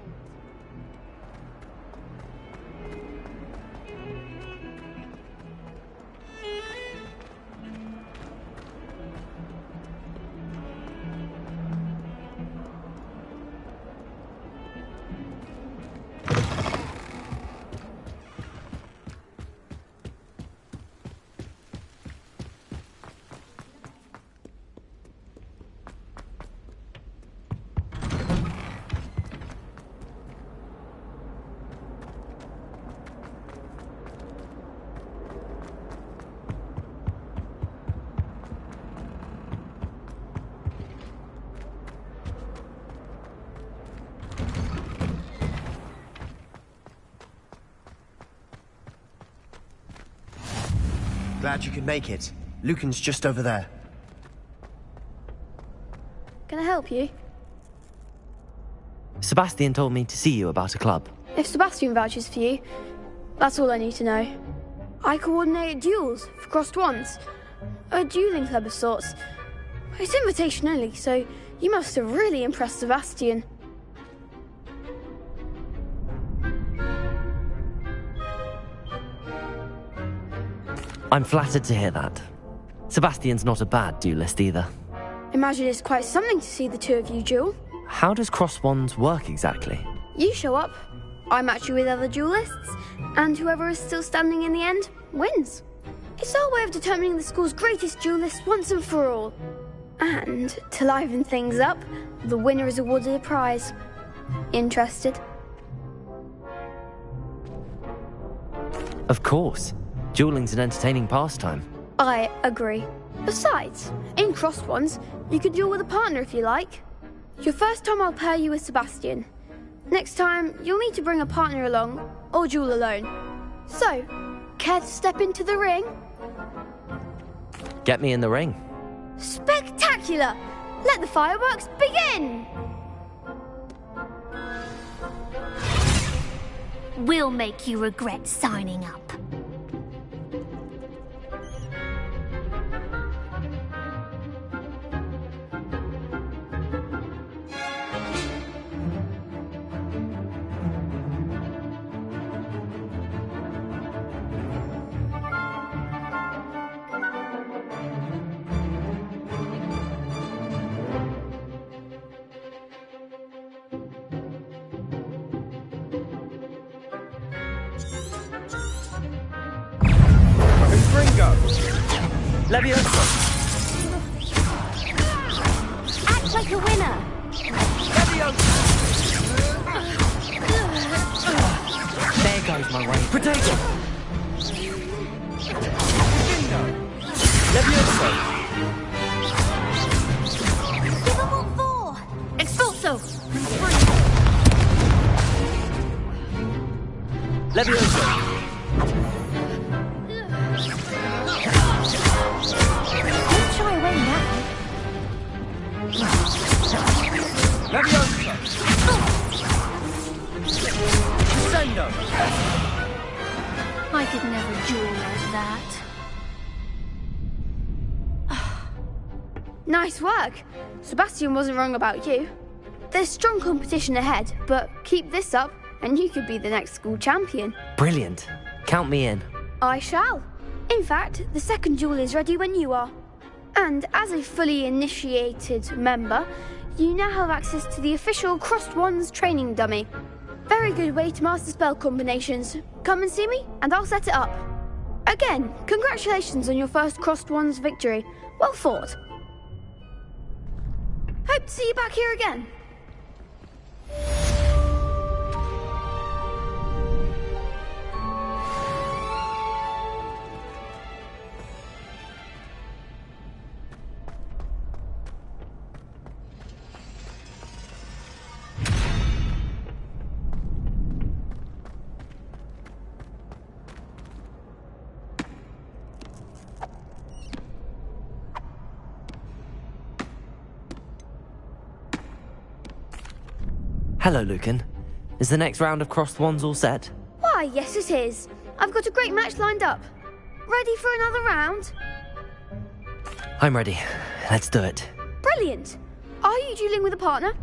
Glad you could make it. Lucan's just over there. Can I help you? Sebastian told me to see you about a club. If Sebastian vouches for you, that's all I need to know. I coordinate duels for crossed wands. A dueling club of sorts. It's invitation only, so you must have really impressed Sebastian. I'm flattered to hear that. Sebastian's not a bad duelist either. Imagine it's quite something to see the two of you duel. How does cross wands work exactly? You show up, I match you with other duelists, and whoever is still standing in the end wins. It's our way of determining the school's greatest duelist once and for all. And to liven things up, the winner is awarded a prize. Interested? Of course. Dueling's an entertaining pastime. I agree. Besides, in crossed ones, you could duel with a partner if you like. Your first time I'll pair you with Sebastian. Next time, you'll need to bring a partner along, or duel alone. So, care to step into the ring? Get me in the ring. Spectacular! Let the fireworks begin! We'll make you regret signing up. Leviosa! Act like a winner! Leviosa! There goes my way. Potato! Leviosa! Give them all four! Expulso! Leviosa! Leviosa! Descendo! I could never duel like that. Nice work. Sebastian wasn't wrong about you. There's strong competition ahead, but keep this up and you could be the next school champion. Brilliant. Count me in. I shall. In fact, the second duel is ready when you are. And as a fully initiated member, you now have access to the official Crossed Wands training dummy. Very good way to master spell combinations. Come and see me, and I'll set it up. Again, congratulations on your first Crossed Wands victory. Well fought. Hope to see you back here again. Hello, Lucan. Is the next round of crossed wands all set? Why, yes it is. I've got a great match lined up. Ready for another round? I'm ready. Let's do it. Brilliant. Are you dueling with a partner?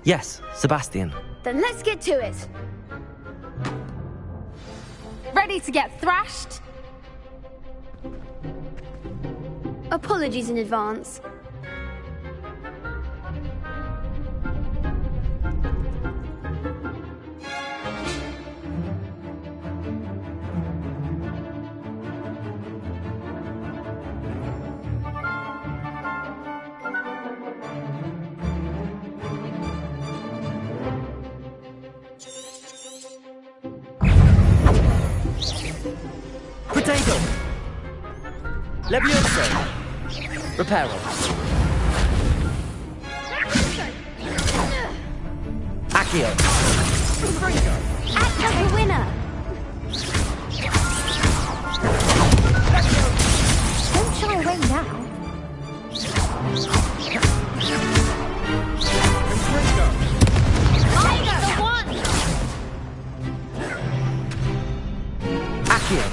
Yes, Sebastian. Then let's get to it. Ready to get thrashed? Apologies in advance. Potato! Levioso! Reparo! Accio! Accio the winner! Don't shy away now. Accio!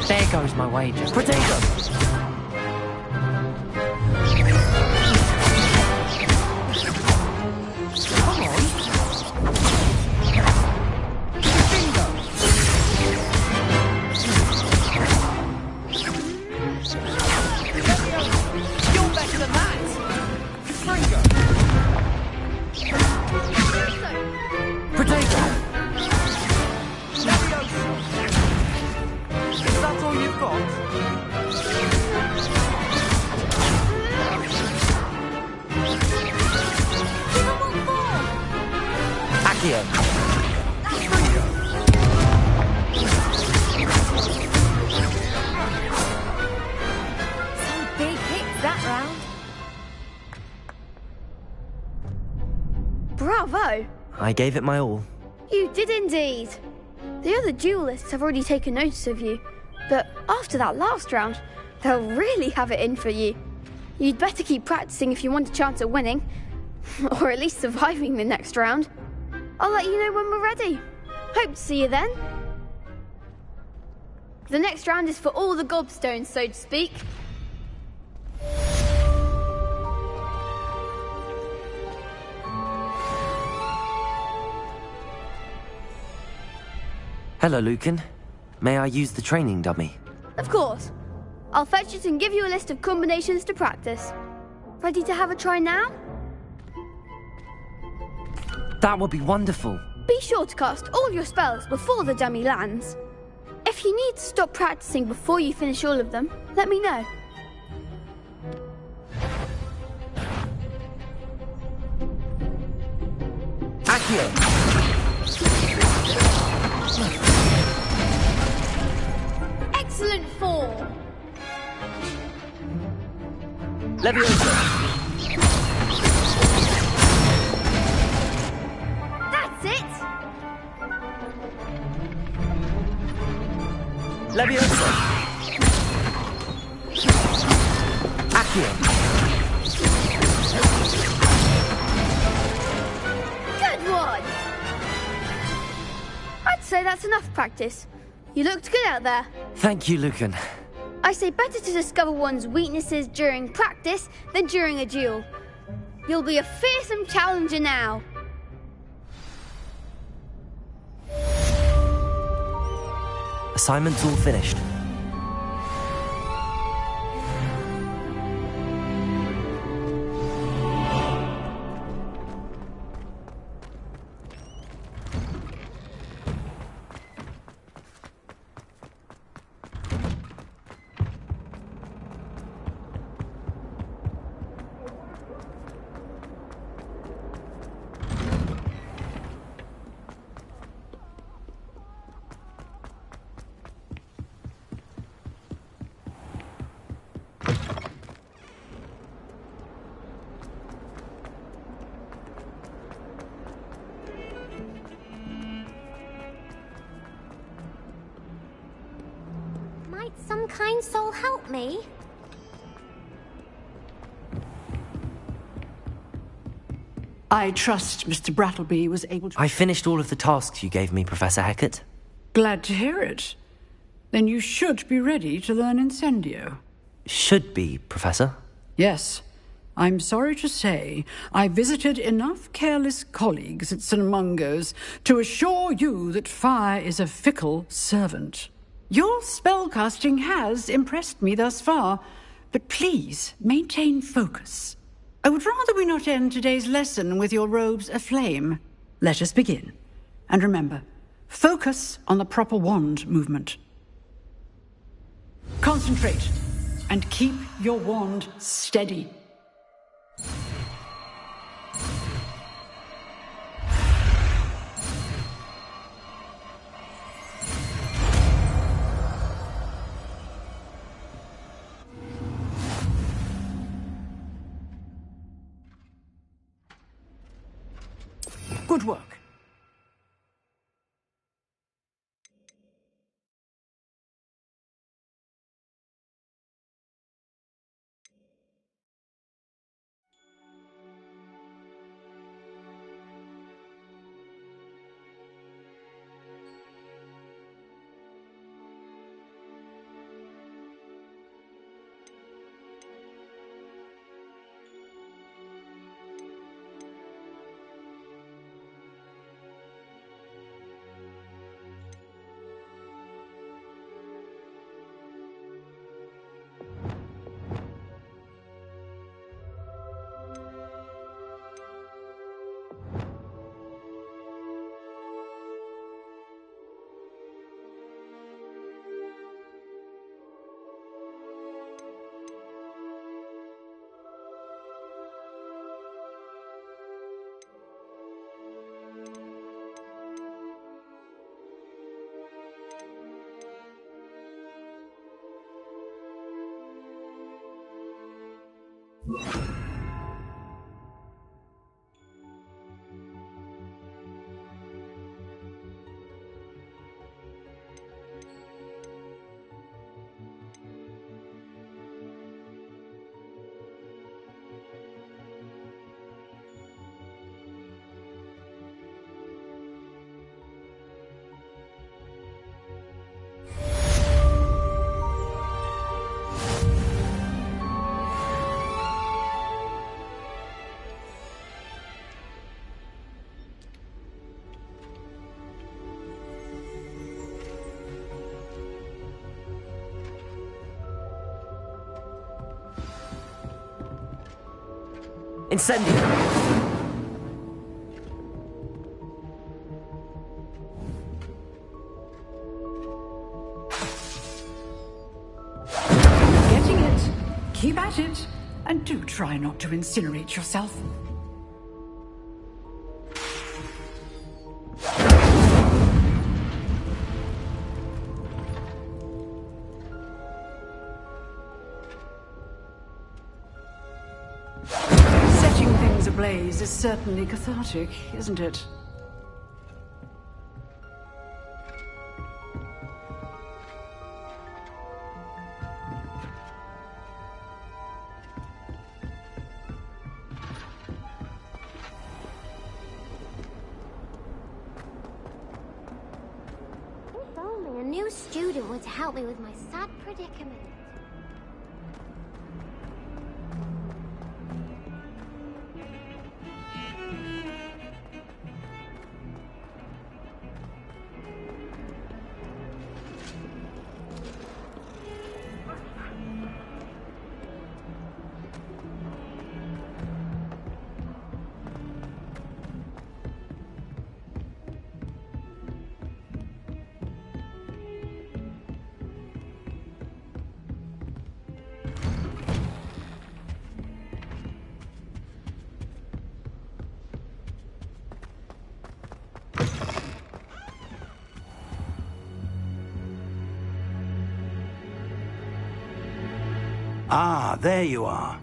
There goes my wager. Potato! Bravo! I gave it my all. You did indeed. The other duelists have already taken notice of you, but after that last round, they'll really have it in for you. You'd better keep practicing if you want a chance at winning, or at least surviving the next round. I'll let you know when we're ready. Hope to see you then. The next round is for all the gobstones, so to speak. Hello, Lucan. May I use the training dummy? Of course. I'll fetch it and give you a list of combinations to practice. Ready to have a try now? That would be wonderful. Be sure to cast all your spells before the dummy lands. If you need to stop practicing before you finish all of them, let me know. Accio! Excellent form! Levioso! That's it! Levioso! Accio! Good one! I'd say that's enough practice. You looked good out there. Thank you, Lucan. I say better to discover one's weaknesses during practice than during a duel. You'll be a fearsome challenger now. Assignment's all finished. Might some kind soul help me? I trust Mr. Brattleby was able to... I finished all of the tasks you gave me, Professor Hecat. Glad to hear it. Then you should be ready to learn Incendio. Should be, Professor? Yes. I'm sorry to say, I visited enough careless colleagues at St. Mungo's to assure you that fire is a fickle servant. Your spellcasting has impressed me thus far, but please maintain focus. I would rather we not end today's lesson with your robes aflame. Let us begin. And remember, focus on the proper wand movement. Concentrate, and keep your wand steady. Good work. Incendio! Getting it. Keep at it. And do try not to incinerate yourself. Setting things ablaze is certainly cathartic, isn't it? If only a new student were to help me with my sad predicament. Ah, there you are.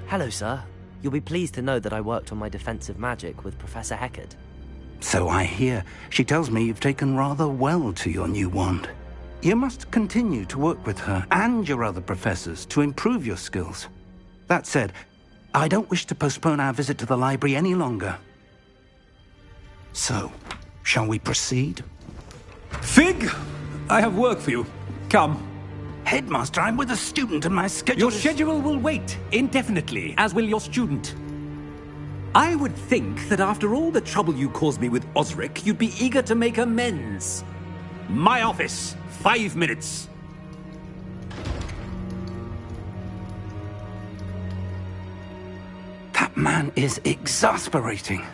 Hello, sir. You'll be pleased to know that I worked on my defensive magic with Professor Hecat. So I hear. She tells me you've taken rather well to your new wand. You must continue to work with her and your other professors to improve your skills. That said, I don't wish to postpone our visit to the library any longer. So, shall we proceed? Fig! I have work for you. Come. Headmaster, I'm with a student and my schedule Your schedule will wait indefinitely, as will your student. I would think that after all the trouble you caused me with Osric, you'd be eager to make amends. My office, 5 minutes. That man is exasperating.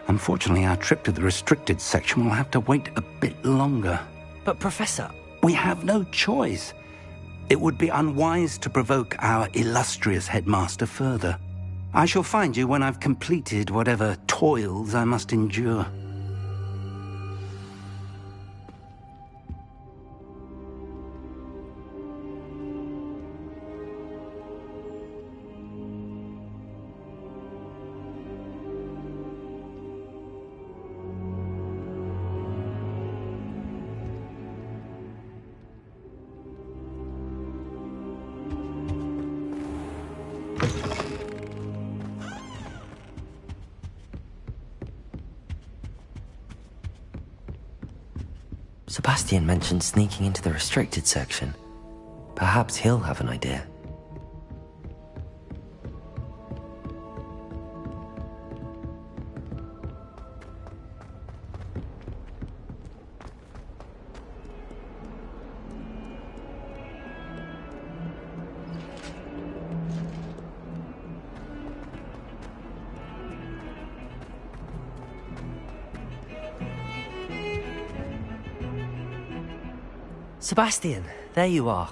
Unfortunately, our trip to the restricted section will have to wait a bit longer. But, Professor... We have no choice. It would be unwise to provoke our illustrious headmaster further. I shall find you when I've completed whatever toils I must endure. Sebastian mentioned sneaking into the restricted section. Perhaps he'll have an idea. Sebastian, there you are.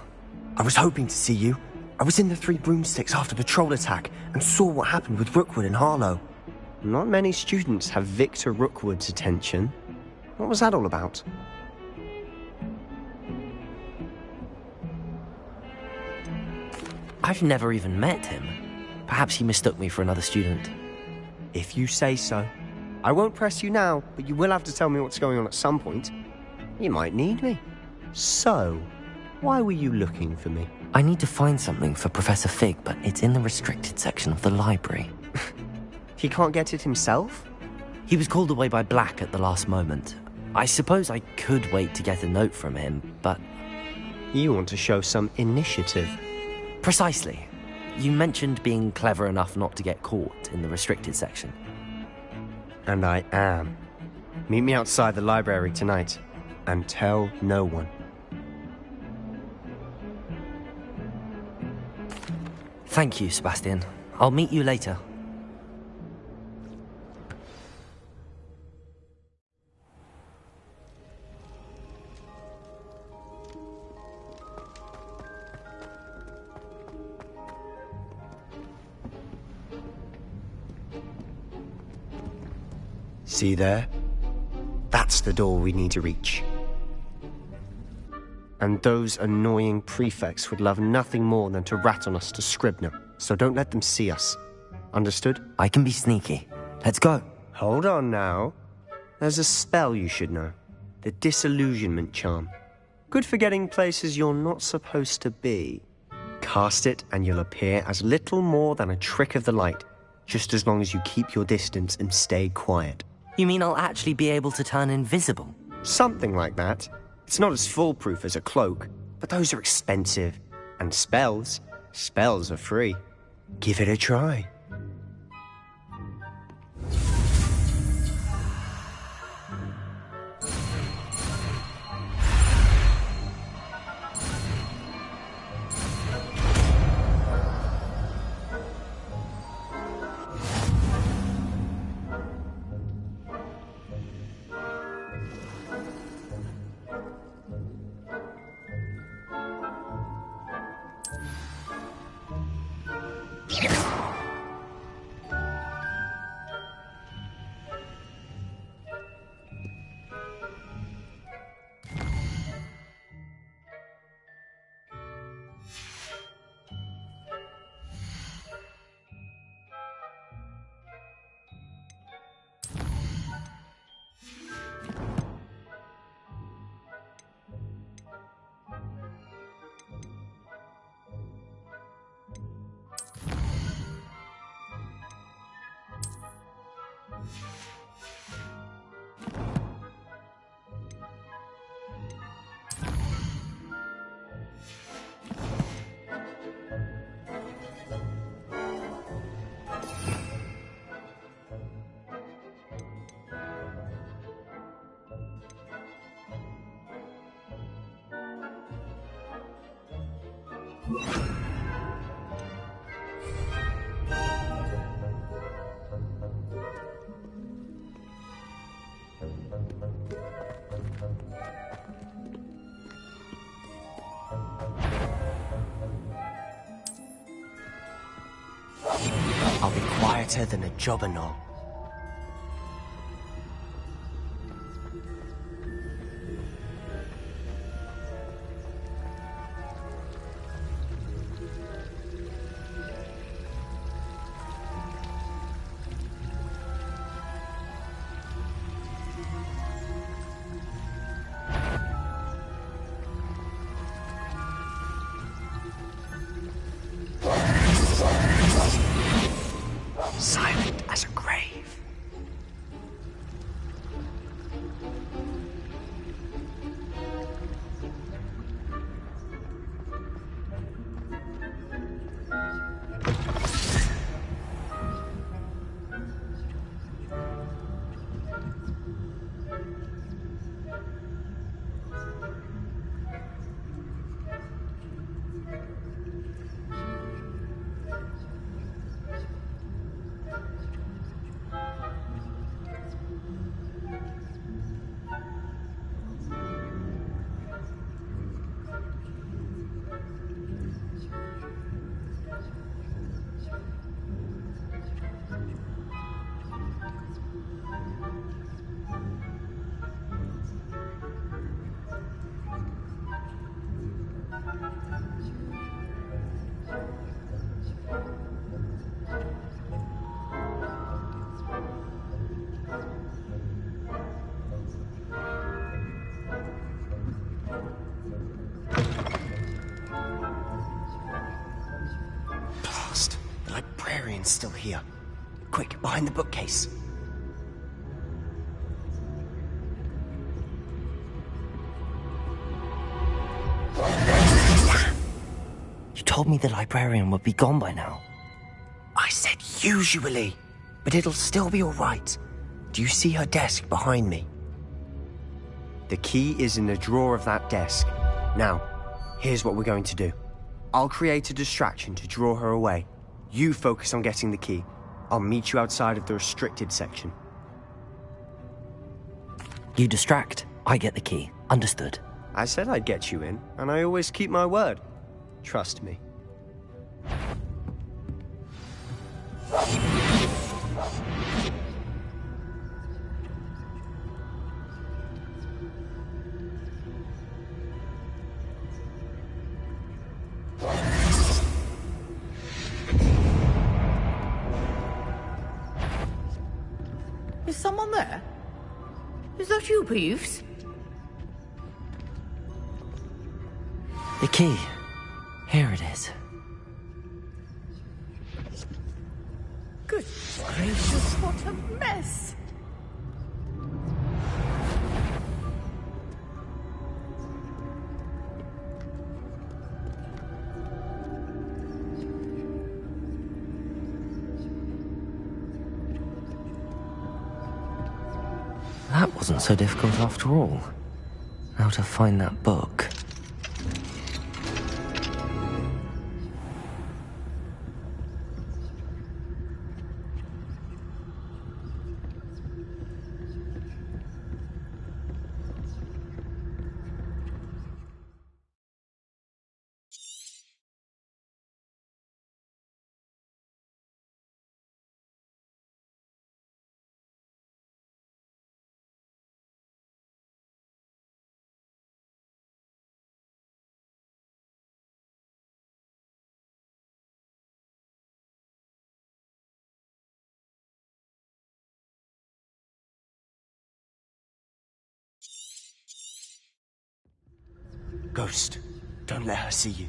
I was hoping to see you. I was in the Three Broomsticks after the troll attack and saw what happened with Rookwood and Harlow. Not many students have Victor Rookwood's attention. What was that all about? I've never even met him. Perhaps he mistook me for another student. If you say so. I won't press you now, but you will have to tell me what's going on at some point. You might need me. So, why were you looking for me? I need to find something for Professor Fig, but it's in the restricted section of the library. He can't get it himself? He was called away by Black at the last moment. I suppose I could wait to get a note from him, but... You want to show some initiative. Precisely. You mentioned being clever enough not to get caught in the restricted section. And I am. Meet me outside the library tonight, and tell no one. Thank you, Sebastian. I'll meet you later. See there? That's the door we need to reach. And those annoying prefects would love nothing more than to rat on us to Scribner, so don't let them see us. Understood? I can be sneaky. Let's go. Hold on now. There's a spell you should know. The Disillusionment Charm. Good for getting places you're not supposed to be. Cast it and you'll appear as little more than a trick of the light, just as long as you keep your distance and stay quiet. You mean I'll actually be able to turn invisible? Something like that. It's not as foolproof as a cloak, but those are expensive. And spells are free. Give it a try. I'll be quieter than a jobberknoll. Silent as a grave. Blast! The librarian's still here. Quick, behind the bookcase. You told me the librarian would be gone by now. I said usually, but it'll still be all right. Do you see her desk behind me? The key is in the drawer of that desk. Now, here's what we're going to do. I'll create a distraction to draw her away. You focus on getting the key. I'll meet you outside of the restricted section. You distract, I get the key. Understood. I said I'd get you in, and I always keep my word. Trust me. Is someone there? Is that you, Peeves? The key. Here it is. Good gracious, what a mess! That wasn't so difficult after all. Now to find that book. Ghost, don't let her see you.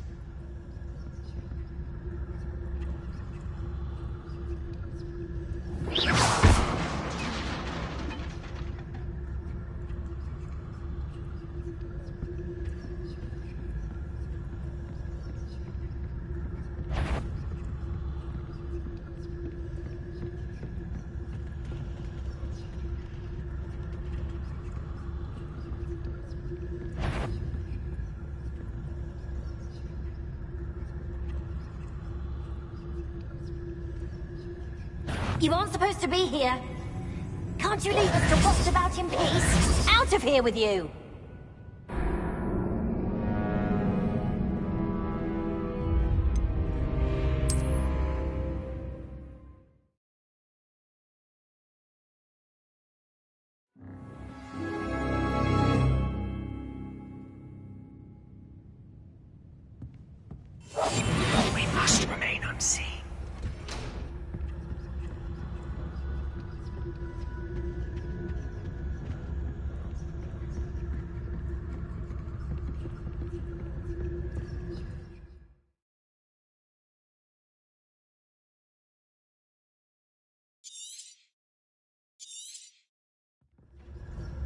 You aren't supposed to be here. Can't you leave us to waft about in peace? Out of here with you! We must remain unseen.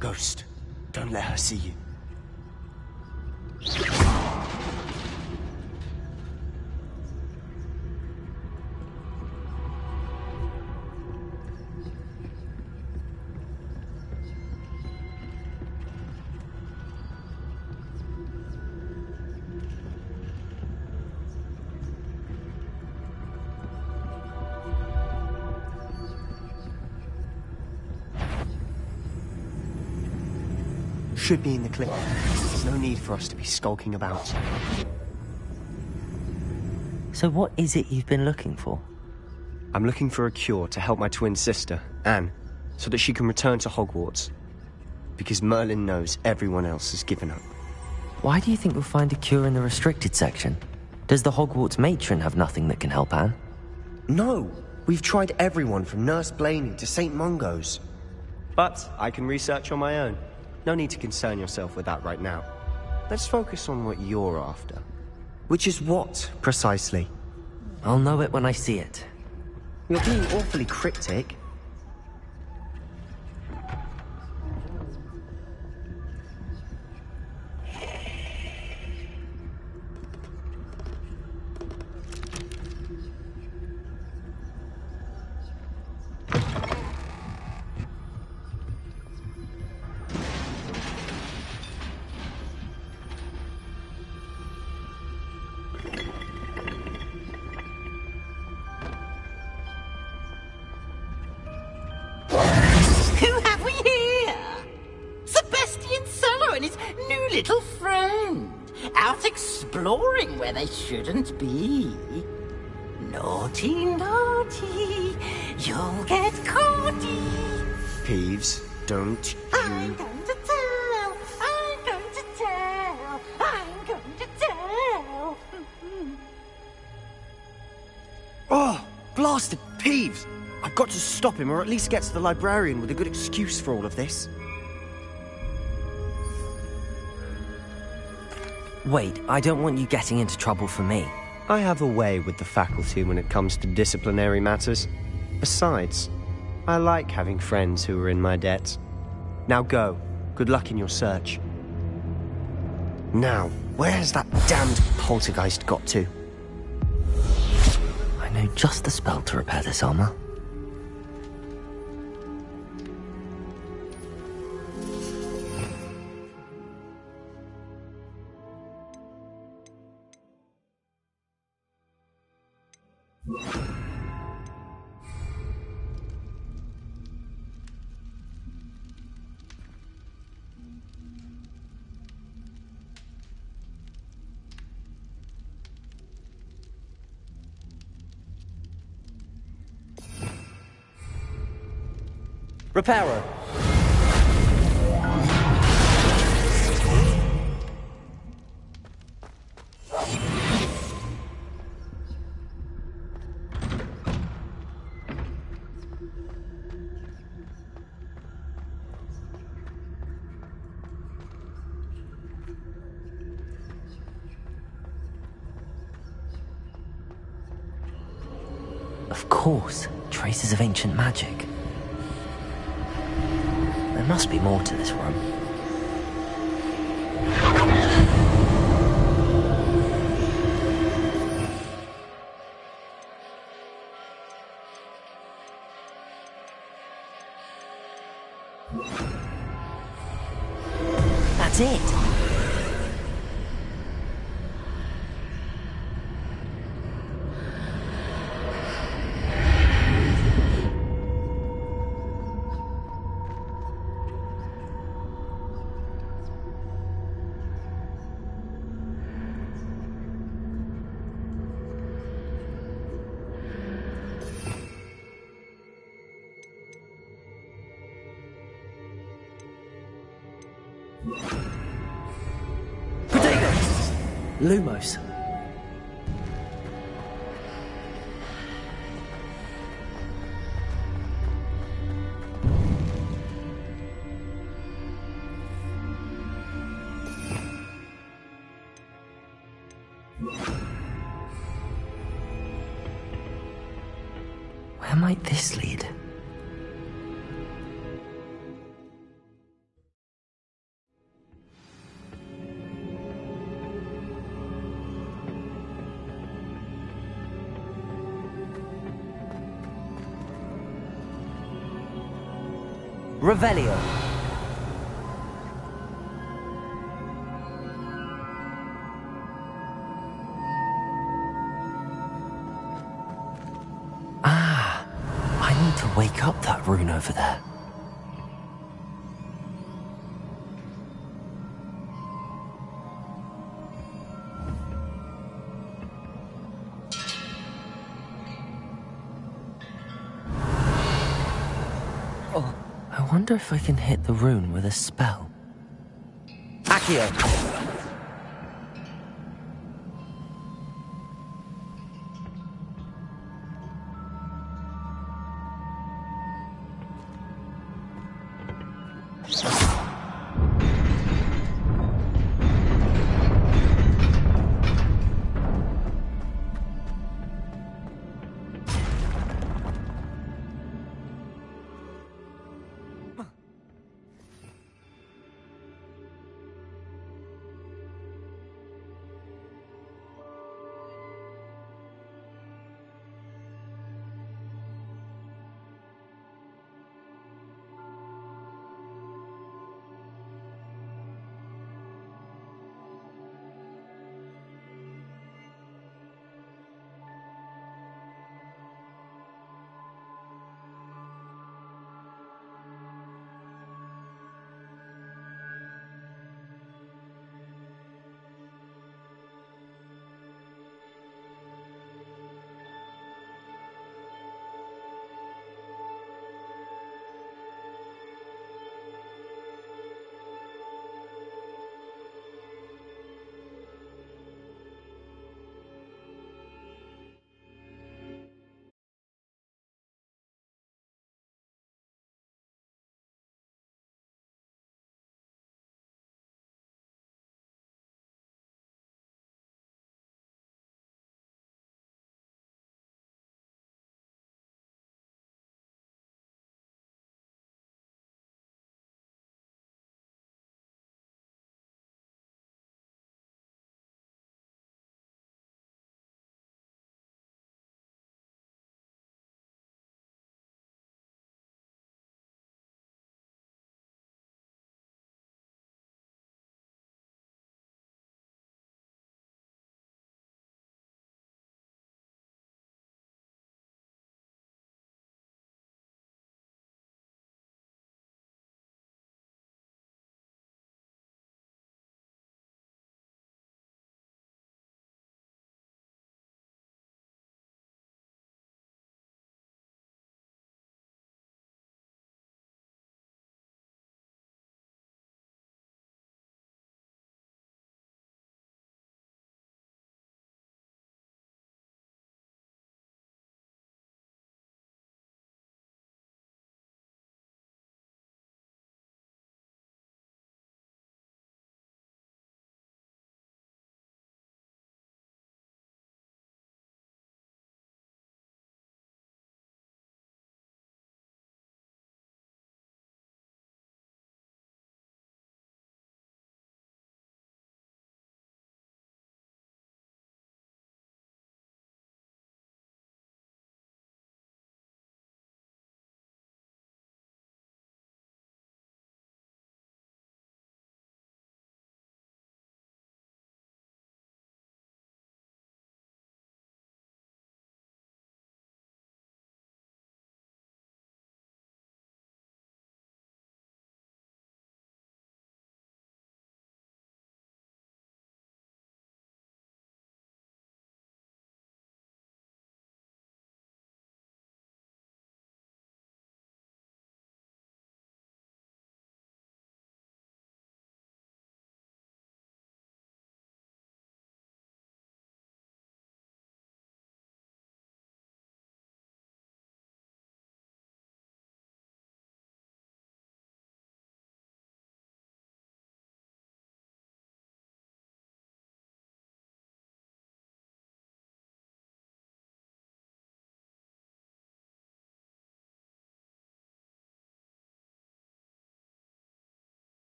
Ghost, don't let her see you. Should be in the cliff. There's no need for us to be skulking about. So what is it you've been looking for? I'm looking for a cure to help my twin sister, Anne, so that she can return to Hogwarts. Because Merlin knows everyone else has given up. Why do you think we'll find a cure in the restricted section? Does the Hogwarts matron have nothing that can help Anne? No! We've tried everyone from Nurse Blaney to St. Mungo's. But I can research on my own. No need to concern yourself with that right now. Let's focus on what you're after. Which is what, precisely? I'll know it when I see it. You're being awfully cryptic. Little friend, out exploring where they shouldn't be. Naughty, naughty, you'll get caughty. Peeves, don't you... I'm going to tell, I'm going to tell, I'm going to tell. Oh, blasted Peeves! I've got to stop him, or at least get to the librarian with a good excuse for all of this. Wait, I don't want you getting into trouble for me. I have a way with the faculty when it comes to disciplinary matters. Besides, I like having friends who are in my debt. Now go. Good luck in your search. Now, where's that damned poltergeist got to? I know just the spell to repair this armor. Repairer! Of course, traces of ancient magic. There must be more to this room. That's it. Protego! Lumos. Where might this lead? Revelio. I need to wake up that rune over there. Oh, I wonder if I can hit the rune with a spell. Accio!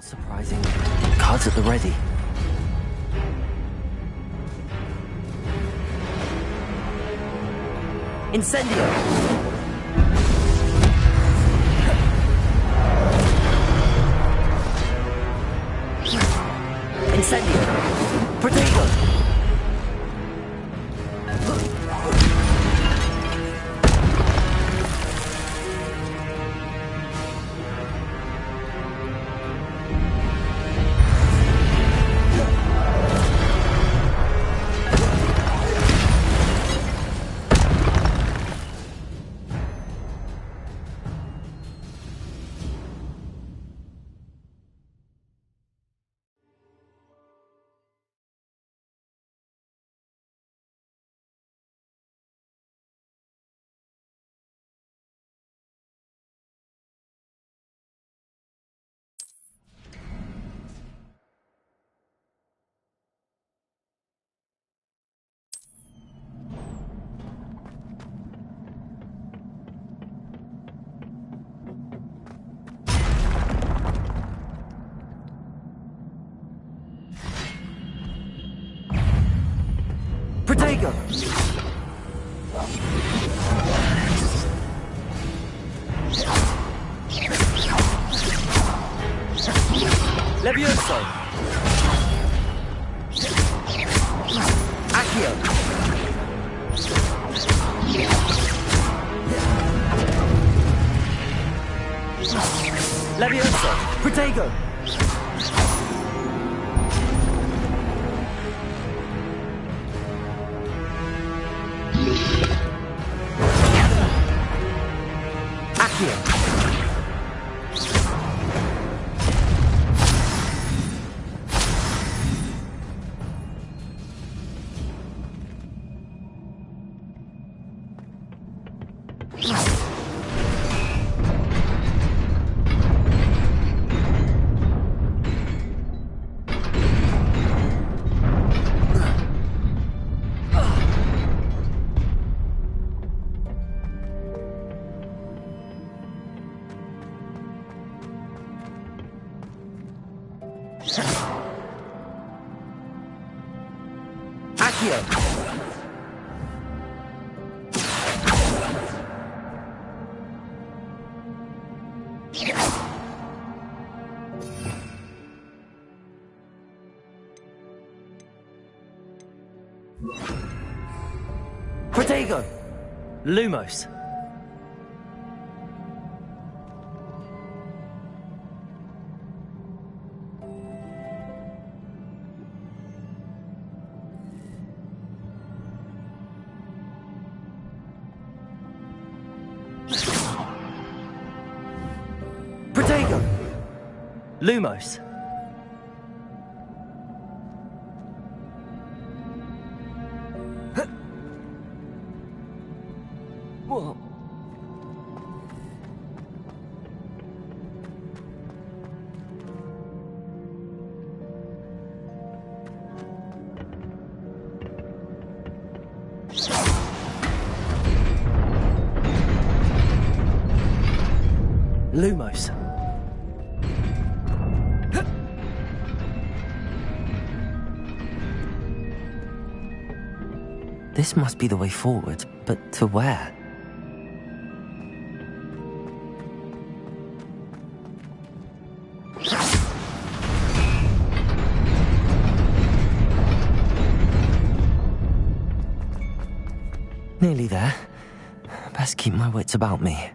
Not surprising. Cards at the ready. Incendio! Incendio! Protego! Protego! Levioso! Accio! Levioso! Protego! Accio! Accio! Protego! Lumos! Protego! Lumos! Whoa. Lumos! This must be the way forward, but to where? Nearly there. Best keep my wits about me.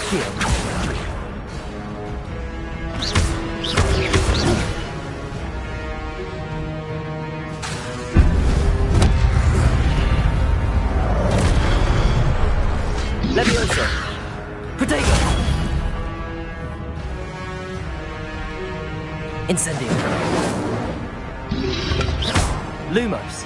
Accio. Levioso. Protego. Incendio. Lumos.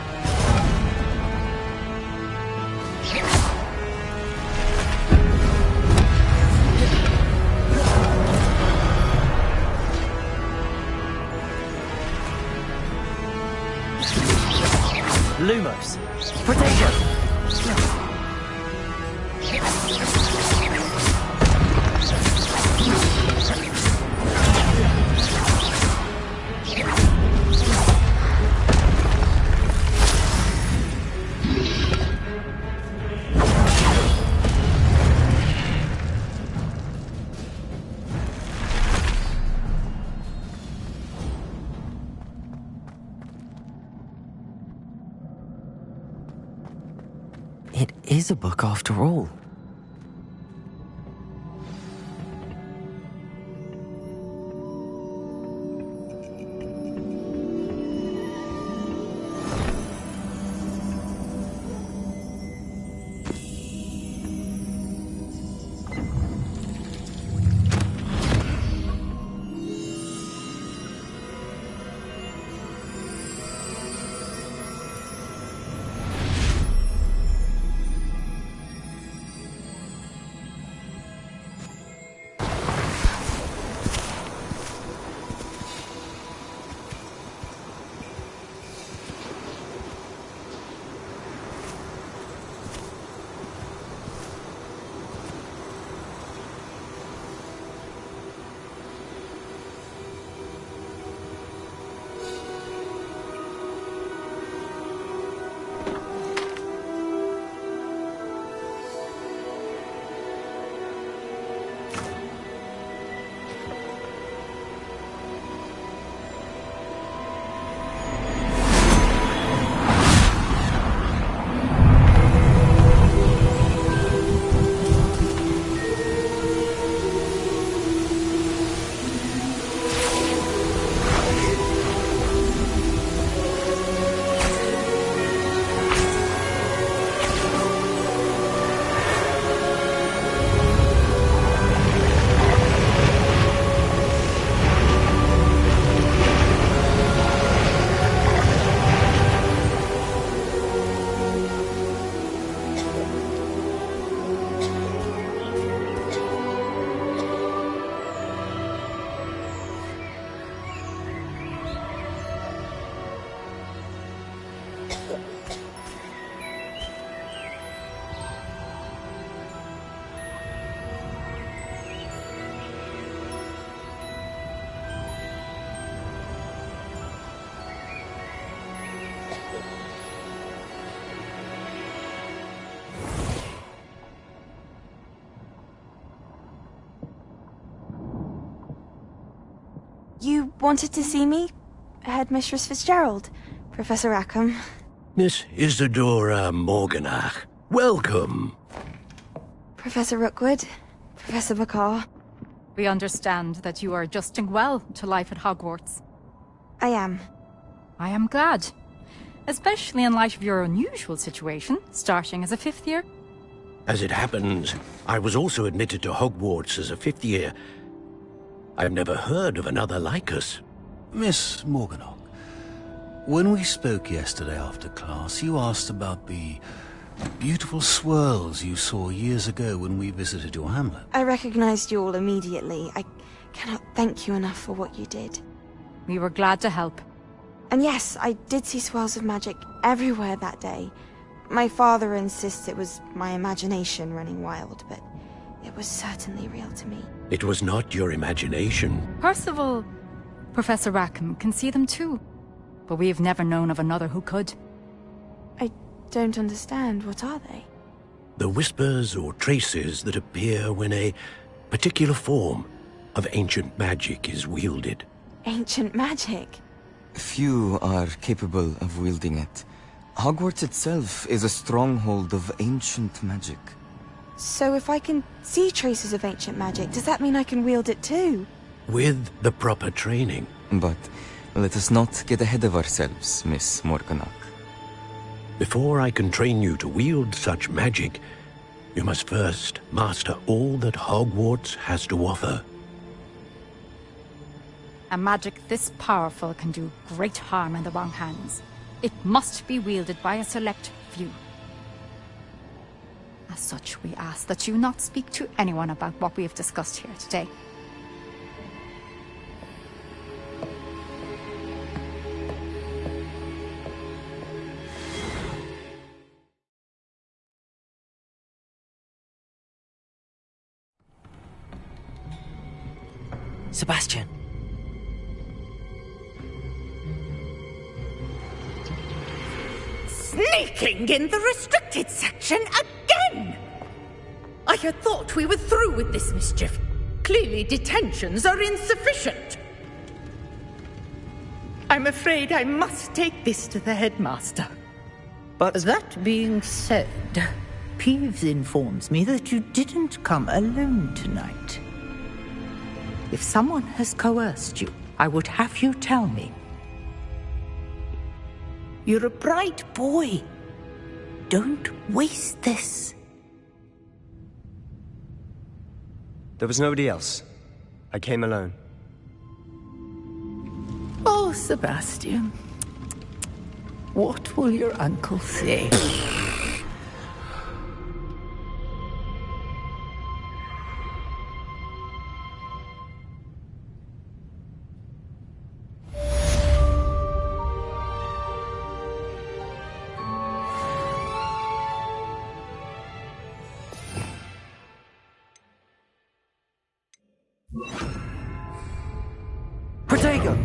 Lumos. Protego. It is a book after all. You wanted to see me? Headmistress Fitzgerald? Professor Rackham? Miss Isadora Morganach, welcome. Professor Rookwood? Professor McCaw? We understand that you are adjusting well to life at Hogwarts. I am. I am glad. Especially in light of your unusual situation, starting as a 5th year. As it happens, I was also admitted to Hogwarts as a 5th year. I've never heard of another like us. Miss Morganach, when we spoke yesterday after class, you asked about the beautiful swirls you saw years ago when we visited your hamlet. I recognized you all immediately. I cannot thank you enough for what you did. We were glad to help. And yes, I did see swirls of magic everywhere that day. My father insists it was my imagination running wild, but it was certainly real to me. It was not your imagination. Percival, Professor Rackham can see them too. But we have never known of another who could. I don't understand. What are they? The whispers or traces that appear when a particular form of ancient magic is wielded. Ancient magic? Few are capable of wielding it. Hogwarts itself is a stronghold of ancient magic. So if I can see traces of ancient magic, does that mean I can wield it too? With the proper training. But let us not get ahead of ourselves, Miss Morganach. Before I can train you to wield such magic, you must first master all that Hogwarts has to offer. A magic this powerful can do great harm in the wrong hands. It must be wielded by a select few. As such, we ask that you not speak to anyone about what we have discussed here today. Sebastian. Sneaking in the restricted section again! I had thought we were through with this mischief. Clearly detentions are insufficient. I'm afraid I must take this to the headmaster. But that being said, Peeves informs me that you didn't come alone tonight. If someone has coerced you, I would have you tell me. You're a bright boy. Don't waste this. There was nobody else. I came alone. Oh, Sebastian. What will your uncle say? Protego!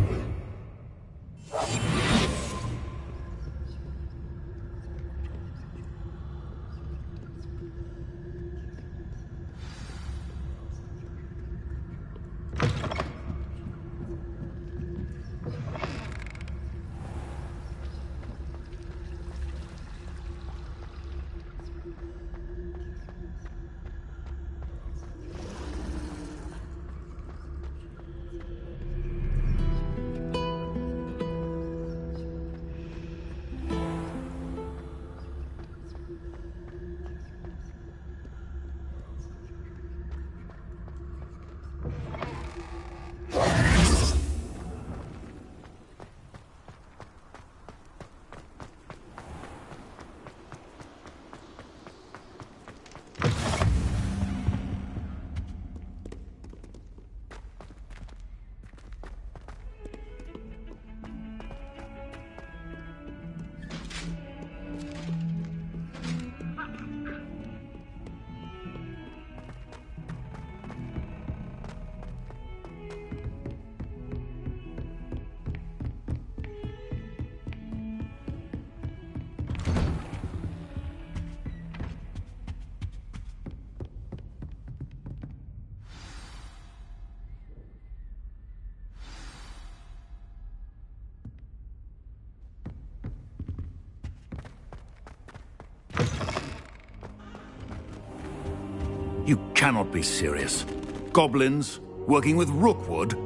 You cannot be serious. Goblins working with Rookwood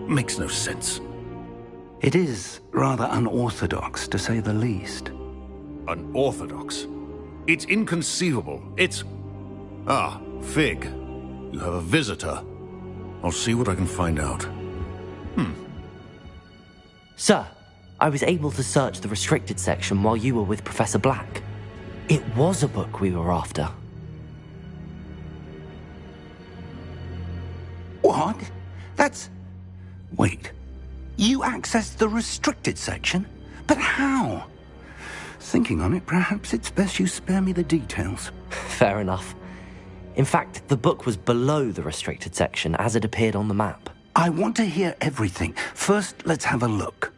makes no sense. It is rather unorthodox, to say the least. Unorthodox? It's inconceivable. It's... Ah, Fig. You have a visitor. I'll see what I can find out. Sir, I was able to search the restricted section while you were with Professor Black. It was a book we were after. What? That's... Wait. You accessed the restricted section? But how? Thinking on it, perhaps it's best you spare me the details. Fair enough. In fact, the book was below the restricted section as it appeared on the map. I want to hear everything. First, let's have a look.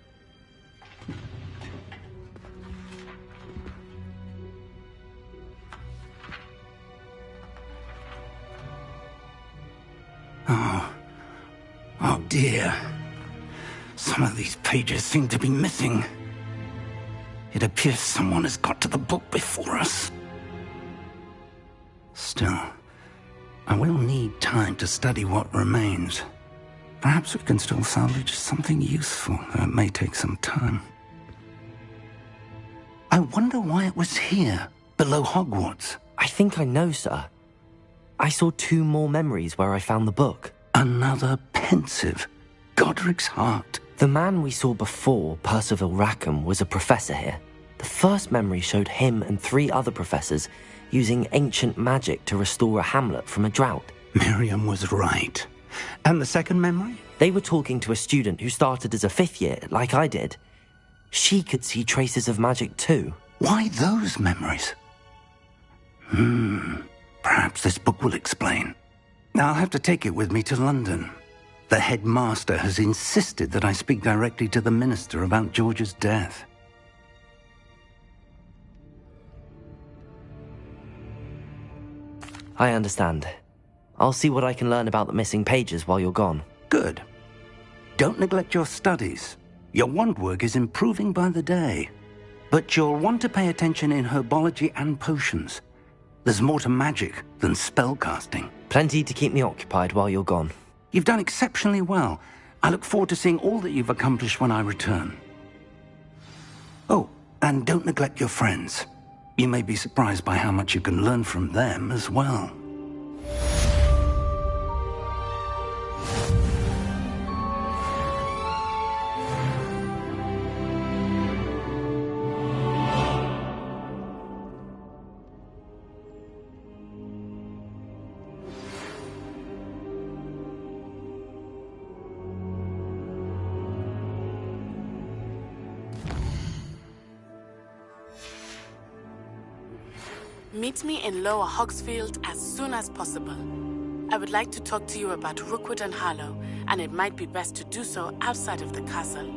Oh dear. Some of these pages seem to be missing. It appears someone has got to the book before us. Still, I will need time to study what remains. Perhaps we can still salvage something useful, though it may take some time. I wonder why it was here, below Hogwarts. I think I know, sir. I saw 2 more memories where I found the book. Another pensive. Godric's heart. The man we saw before, Percival Rackham, was a professor here. The first memory showed him and 3 other professors using ancient magic to restore a hamlet from a drought. Miriam was right. And the second memory? They were talking to a student who started as a 5th year, like I did. She could see traces of magic too. Why those memories? Perhaps this book will explain. I'll have to take it with me to London. The headmaster has insisted that I speak directly to the minister about George's death. I understand. I'll see what I can learn about the missing pages while you're gone. Good. Don't neglect your studies. Your wand work is improving by the day. But you'll want to pay attention in herbology and potions. There's more to magic than spellcasting. Plenty to keep me occupied while you're gone. You've done exceptionally well. I look forward to seeing all that you've accomplished when I return. Oh, and don't neglect your friends. You may be surprised by how much you can learn from them as well. Meet me in Lower Hogsfield as soon as possible. I would like to talk to you about Rookwood and Harlow, and it might be best to do so outside of the castle.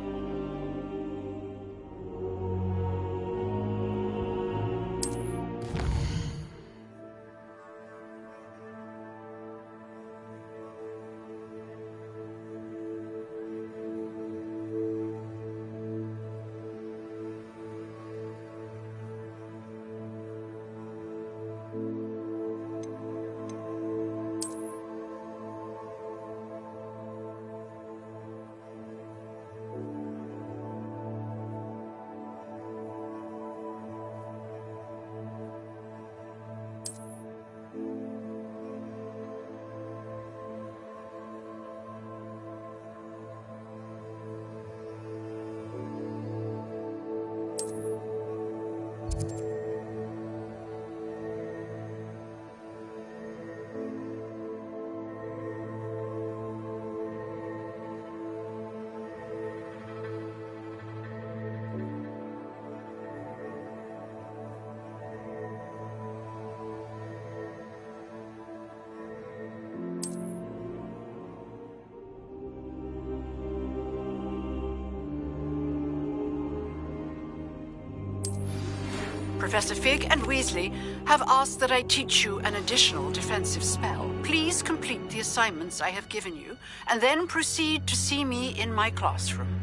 Professor Fig and Weasley have asked that I teach you an additional defensive spell. Please complete the assignments I have given you, and then proceed to see me in my classroom.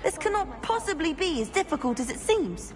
This cannot possibly be as difficult as it seems.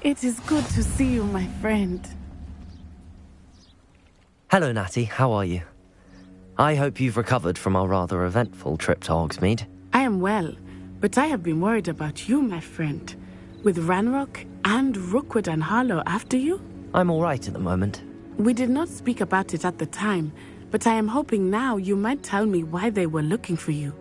It is good to see you, my friend. Hello, Natty. How are you? I hope you've recovered from our rather eventful trip to Hogsmeade. I am well, but I have been worried about you, my friend. With Ranrock and Rookwood and Harlow after you? I'm all right at the moment. We did not speak about it at the time, but I am hoping now you might tell me why they were looking for you.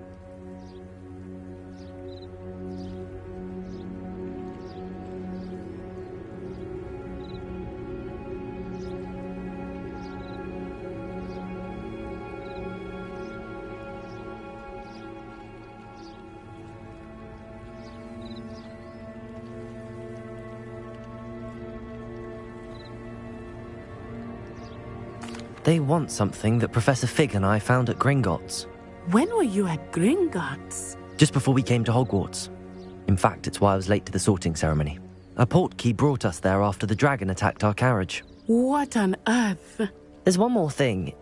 They want something that Professor Fig and I found at Gringotts. When were you at Gringotts? Just before we came to Hogwarts. In fact, it's why I was late to the sorting ceremony. A portkey brought us there after the dragon attacked our carriage. What on earth? There's one more thing.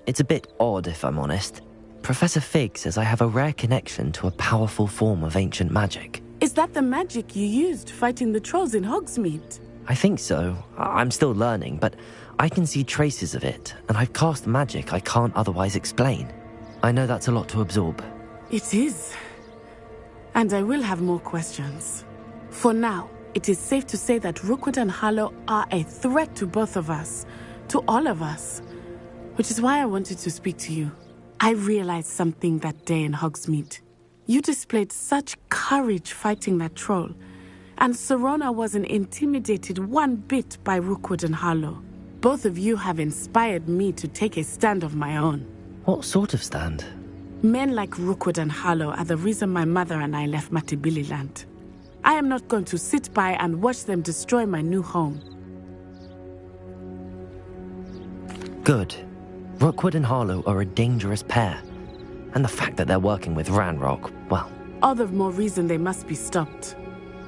It's a bit odd, if I'm honest. Professor Fig says I have a rare connection to a powerful form of ancient magic. Is that the magic you used fighting the trolls in Hogsmeade? I think so. I'm still learning, but I can see traces of it, and I've cast magic I can't otherwise explain. I know that's a lot to absorb. It is. And I will have more questions. For now, it is safe to say that Rookwood and Harlow are a threat to both of us, to all of us. Which is why I wanted to speak to you. I realized something that day in Hogsmeade. You displayed such courage fighting that troll, and Serona wasn't intimidated one bit by Rookwood and Harlow. Both of you have inspired me to take a stand of my own. What sort of stand? Men like Rookwood and Harlow are the reason my mother and I left Matibili-land. I am not going to sit by and watch them destroy my new home. Good. Rookwood and Harlow are a dangerous pair. And the fact that they're working with Ranrock, well... All the more reason they must be stopped.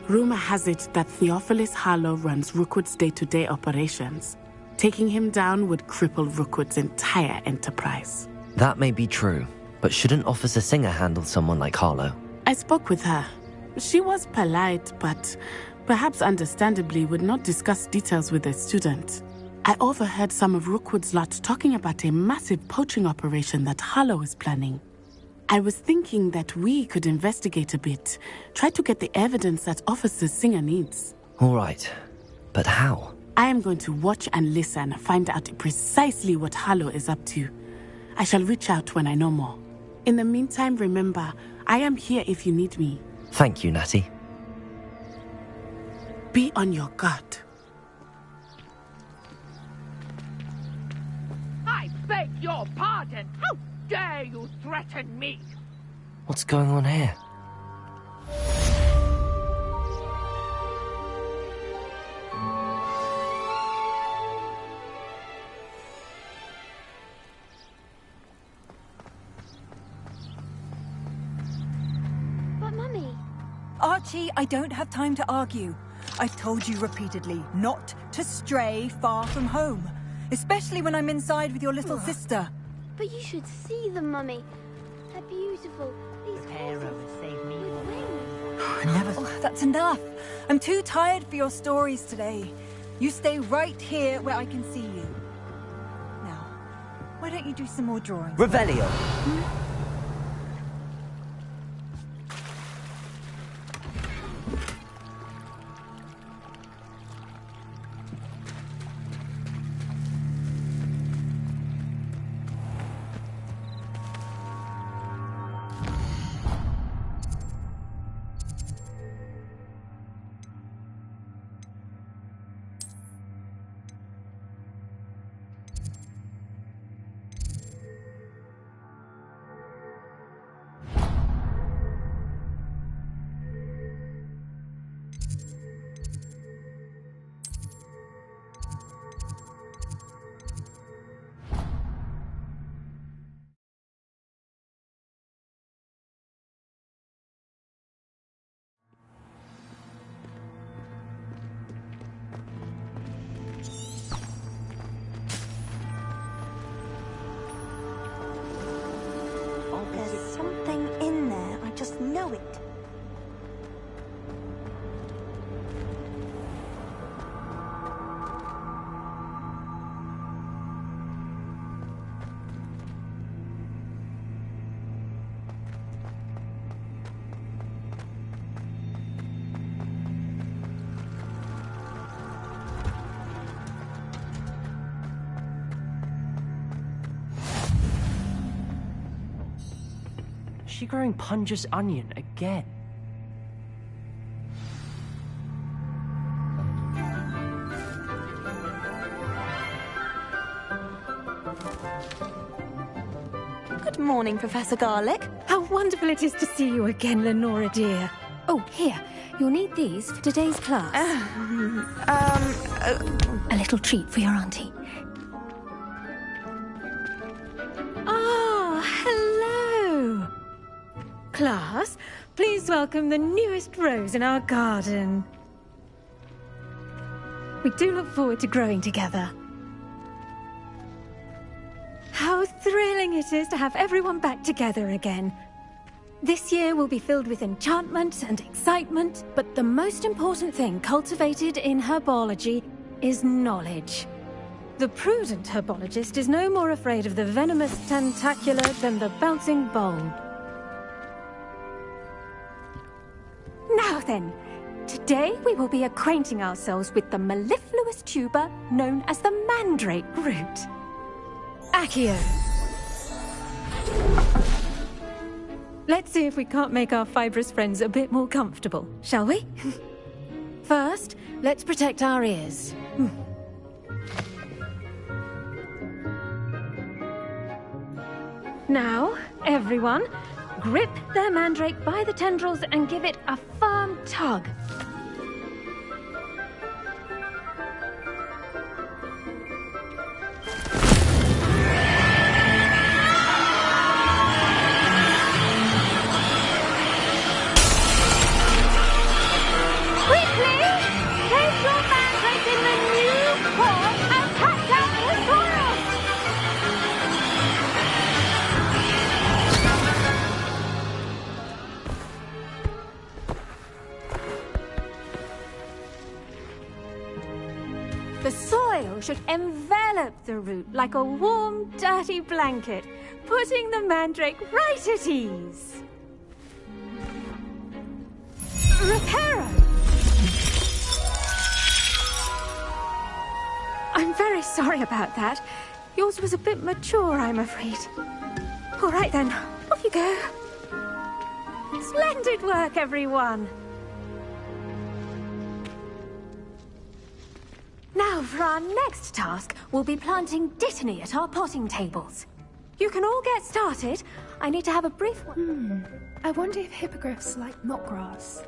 Rumor has it that Theophilus Harlow runs Rookwood's day-to-day operations. Taking him down would cripple Rookwood's entire enterprise. That may be true, but shouldn't Officer Singer handle someone like Harlow? I spoke with her. She was polite, but perhaps understandably would not discuss details with a student. I overheard some of Rookwood's lot talking about a massive poaching operation that Harlow is planning. I was thinking that we could investigate a bit, try to get the evidence that Officer Singer needs. All right, but how? I am going to watch and listen, find out precisely what Harlow is up to. I shall reach out when I know more. In the meantime, remember, I am here if you need me. Thank you, Natty. Be on your guard. I beg your pardon! How dare you threaten me? What's going on here? But Mummy... Archie, I don't have time to argue. I've told you repeatedly not to stray far from home. Especially when I'm inside with your little sister. But you should see them, Mummy. They're beautiful. These horses with wings. I never... Oh, that's enough. I'm too tired for your stories today. You stay right here where I can see you. Now, why don't you do some more drawings? Revelio. There's something in there. I just know it. Is she growing Punja's onion again? Good morning, Professor Garlick. How wonderful it is to see you again, Lenora dear. Oh, here. You'll need these for today's class. A little treat for your auntie. class, please welcome the newest rose in our garden. We do look forward to growing together. How thrilling it is to have everyone back together again. This year will be filled with enchantment and excitement, but the most important thing cultivated in herbology is knowledge. The prudent herbologist is no more afraid of the venomous tentacula than the bouncing bowl. Now then, today we will be acquainting ourselves with the mellifluous tuber known as the mandrake root. Accio. Let's see if we can't make our fibrous friends a bit more comfortable, shall we? First, let's protect our ears. Now, everyone, grip their mandrake by the tendrils and give it a firm tug. The soil should envelop the root like a warm, dirty blanket, putting the mandrake right at ease. Reparo! I'm very sorry about that. Yours was a bit mature, I'm afraid. All right then, off you go. Splendid work, everyone. Now, for our next task, we'll be planting dittany at our potting tables. You can all get started. I need to have a brief one. I wonder if hippogriffs like knotgrass.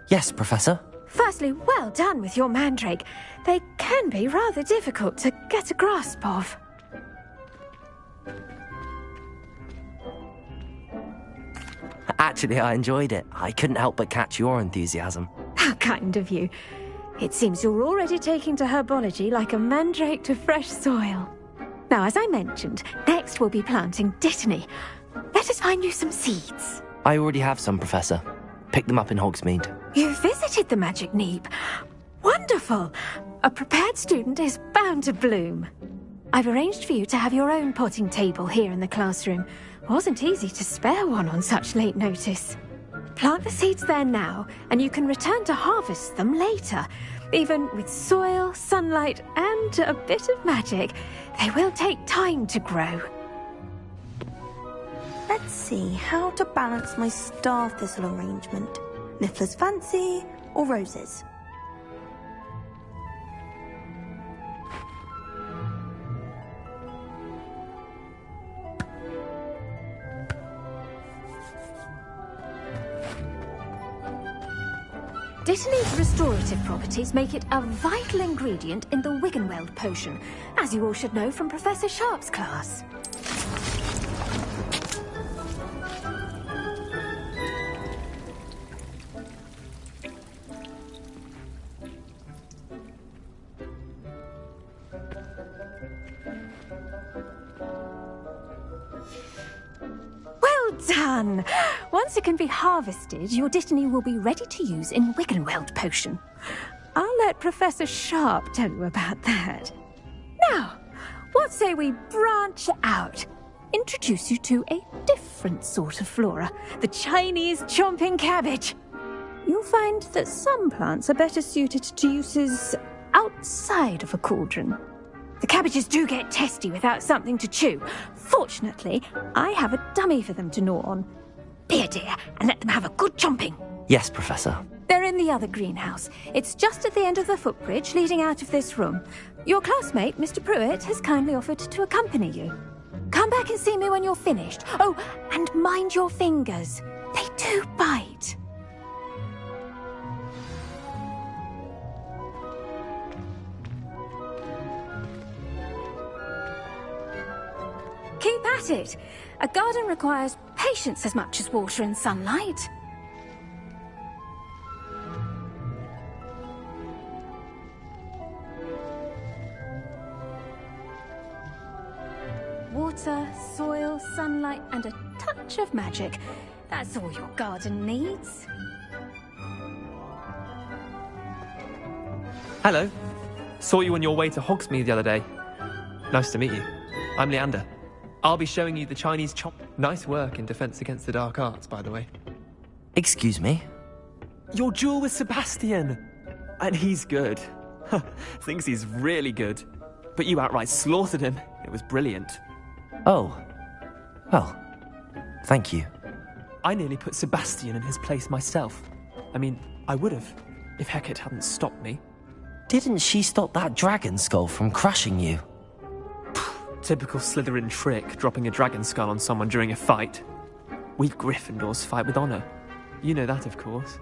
Yes, Professor. Firstly, well done with your mandrake. They can be rather difficult to get a grasp of. Actually, I enjoyed it. I couldn't help but catch your enthusiasm. How kind of you. It seems you're already taking to herbology like a mandrake to fresh soil. Now, as I mentioned, next we'll be planting dittany. Let us find you some seeds. I already have some, Professor. Picked them up in Hogsmeade. You visited the Magic Neep. Wonderful! A prepared student is bound to bloom. I've arranged for you to have your own potting table here in the classroom. Wasn't easy to spare one on such late notice. Plant the seeds there now, and you can return to harvest them later. Even with soil, sunlight, and a bit of magic, they will take time to grow. Let's see how to balance my star thistle arrangement. Niffler's fancy or roses? Dittany's restorative properties make it a vital ingredient in the Wiggenweld potion, as you all should know from Professor Sharp's class. Well done! Once it can be harvested, your dittany will be ready to use in Wiggenweld potion. I'll let Professor Sharp tell you about that. Now, what say we branch out? Introduce you to a different sort of flora, the Chinese chomping cabbage. You'll find that some plants are better suited to uses outside of a cauldron. The cabbages do get testy without something to chew. Fortunately, I have a dummy for them to gnaw on. Be a dear and let them have a good chomping. Yes, Professor. They're in the other greenhouse. It's just at the end of the footbridge leading out of this room. Your classmate, Mr. Pruitt, has kindly offered to accompany you. Come back and see me when you're finished. Oh, and mind your fingers. They do bite. Keep at it. A garden requires patience as much as water and sunlight. Water, soil, sunlight, and a touch of magic. That's all your garden needs. Hello. Saw you on your way to Hogsmeade the other day. Nice to meet you. I'm Leander. I'll be showing you the Chinese chop. Nice work in Defense Against the Dark Arts, by the way. Excuse me? Your duel with Sebastian! And he's good. Thinks he's really good. But you outright slaughtered him. It was brilliant. Oh. Well, thank you. I nearly put Sebastian in his place myself. I mean, I would have, if Hecate hadn't stopped me. Didn't she stop that dragon skull from crushing you? Typical Slytherin trick, dropping a dragon skull on someone during a fight. We Gryffindors fight with honor. You know that, of course.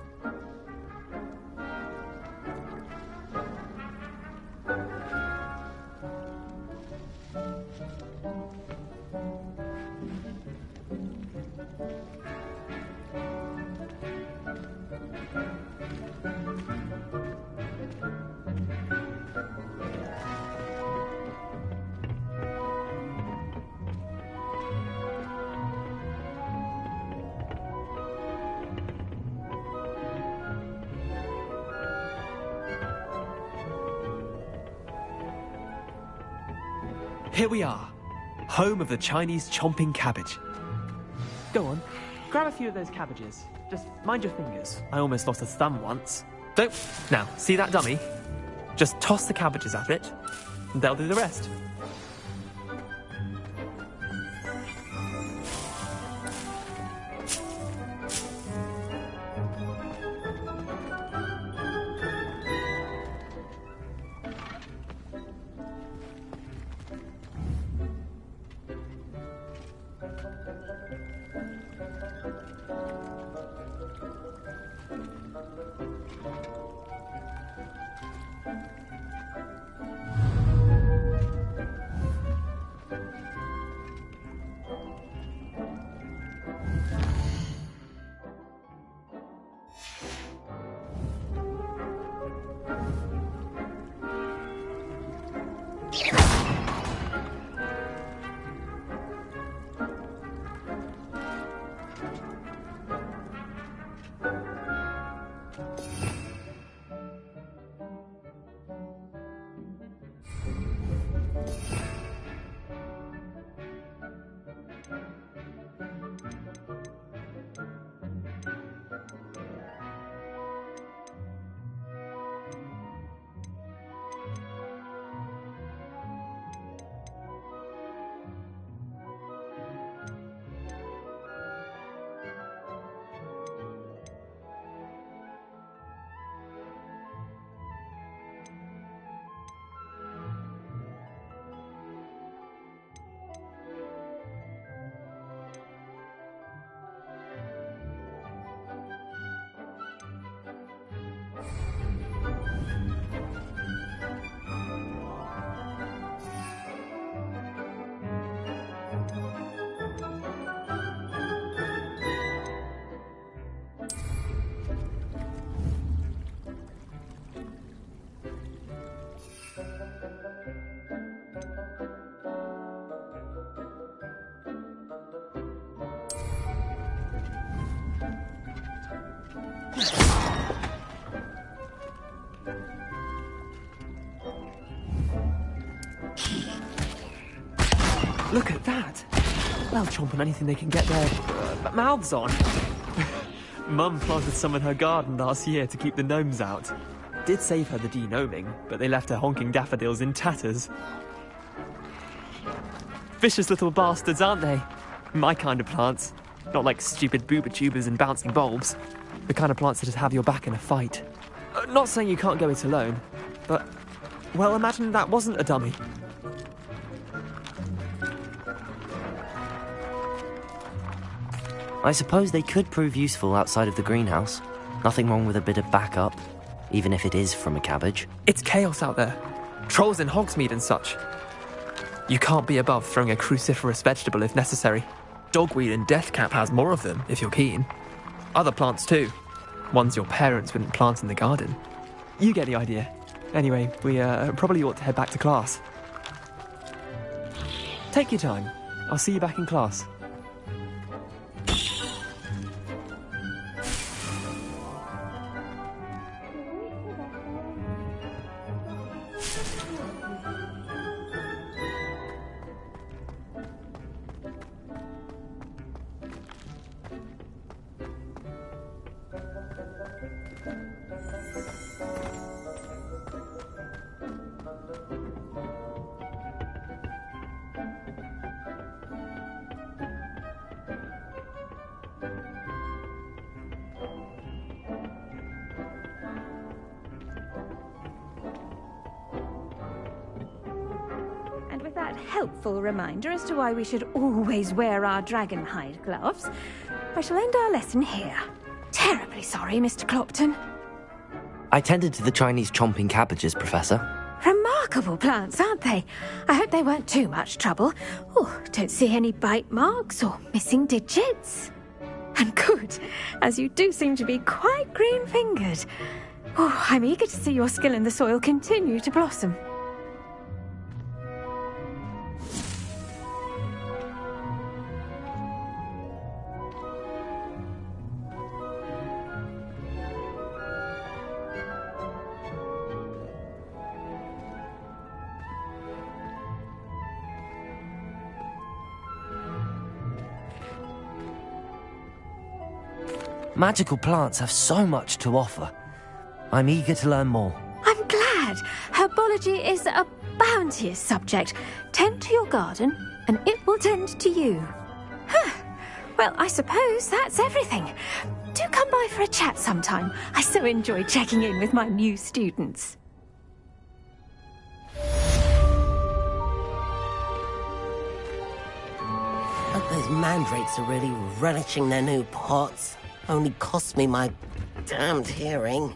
Here we are, home of the Chinese chomping cabbage. Go on, grab a few of those cabbages. Just mind your fingers. I almost lost a thumb once. Don't. Now, see that dummy? Just toss the cabbages at it, and they'll do the rest. Look at that! They'll chomp on anything they can get their mouths on. Mum planted some in her garden last year to keep the gnomes out. Did save her the de-gnoming, but they left her honking daffodils in tatters. Vicious little bastards, aren't they? My kind of plants. Not like stupid booba tubers and bouncing bulbs. The kind of plants that just have your back in a fight. Not saying you can't go it alone, but... well, imagine that wasn't a dummy. I suppose they could prove useful outside of the greenhouse. Nothing wrong with a bit of backup, even if it is from a cabbage. It's chaos out there. Trolls in Hogsmeade and such. You can't be above throwing a cruciferous vegetable if necessary. Dogweed and Deathcap has more of them, if you're keen. Other plants too. Ones your parents wouldn't plant in the garden. You get the idea. Anyway, we probably ought to head back to class. Take your time. I'll see you back in class. Helpful reminder as to why we should always wear our dragon hide gloves, I shall end our lesson here. Terribly sorry, Mr. Clopton. I tended to the Chinese chomping cabbages, Professor. Remarkable plants, aren't they? I hope they weren't too much trouble. Oh, don't see any bite marks or missing digits. And good, as you do seem to be quite green-fingered. Oh, I'm eager to see your skill in the soil continue to blossom. Magical plants have so much to offer. I'm eager to learn more. I'm glad. Herbology is a bounteous subject. Tend to your garden, and it will tend to you. Well, I suppose that's everything. Do come by for a chat sometime. I so enjoy checking in with my new students. Those mandrakes are really relishing their new pots. Only cost me my damned hearing.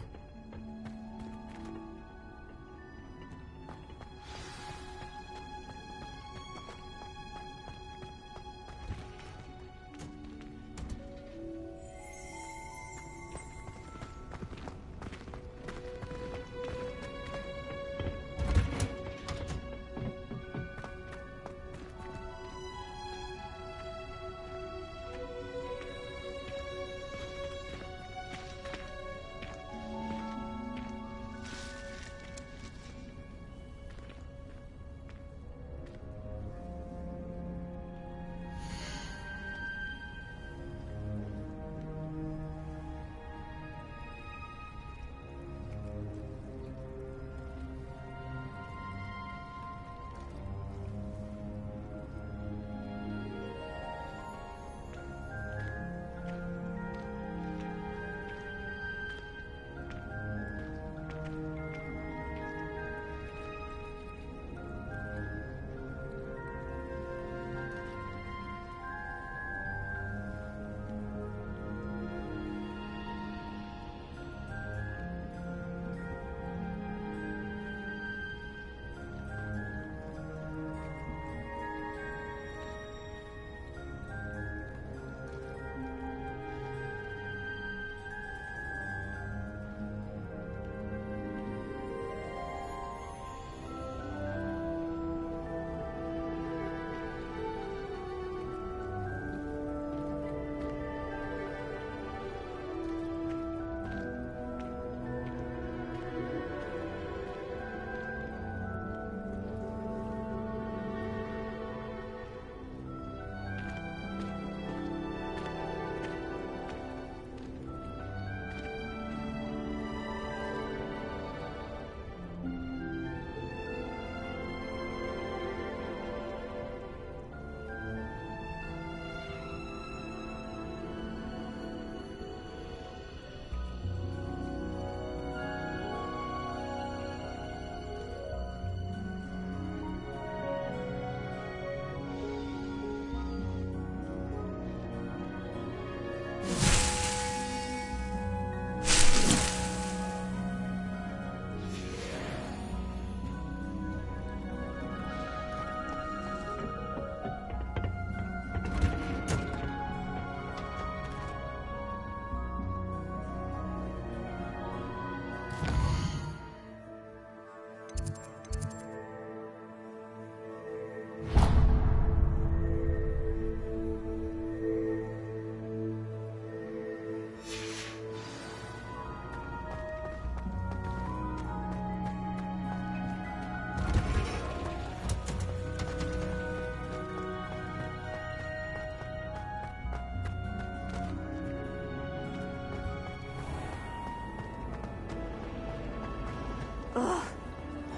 Ugh.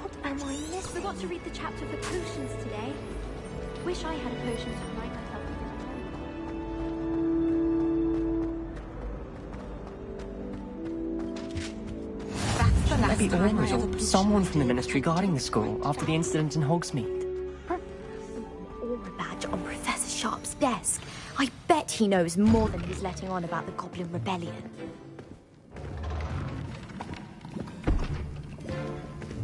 What am I missing? Forgot to read the chapter for potions today. Wish I had a potion to remind myself of Maybe Ormers or someone from the Ministry guarding the school after the incident in Hogsmeade. Aura badge on Professor Sharp's desk. I bet he knows more than he's letting on about the Goblin Rebellion.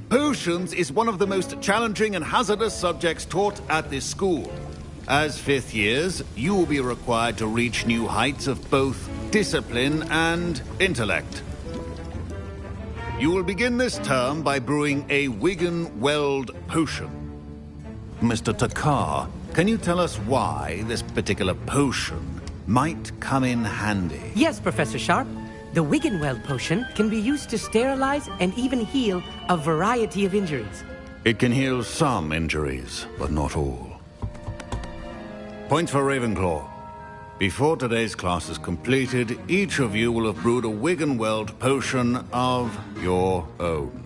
Potions is one of the most challenging and hazardous subjects taught at this school. As fifth years, you will be required to reach new heights of both discipline and intellect. You will begin this term by brewing a Wiggenweld potion. Mr. Takar, can you tell us why this particular potion might come in handy? Yes, Professor Sharp. The Wiggenweld potion can be used to sterilize and even heal a variety of injuries. It can heal some injuries, but not all. Points for Ravenclaw. Before today's class is completed, each of you will have brewed a Wiggenweld potion of your own.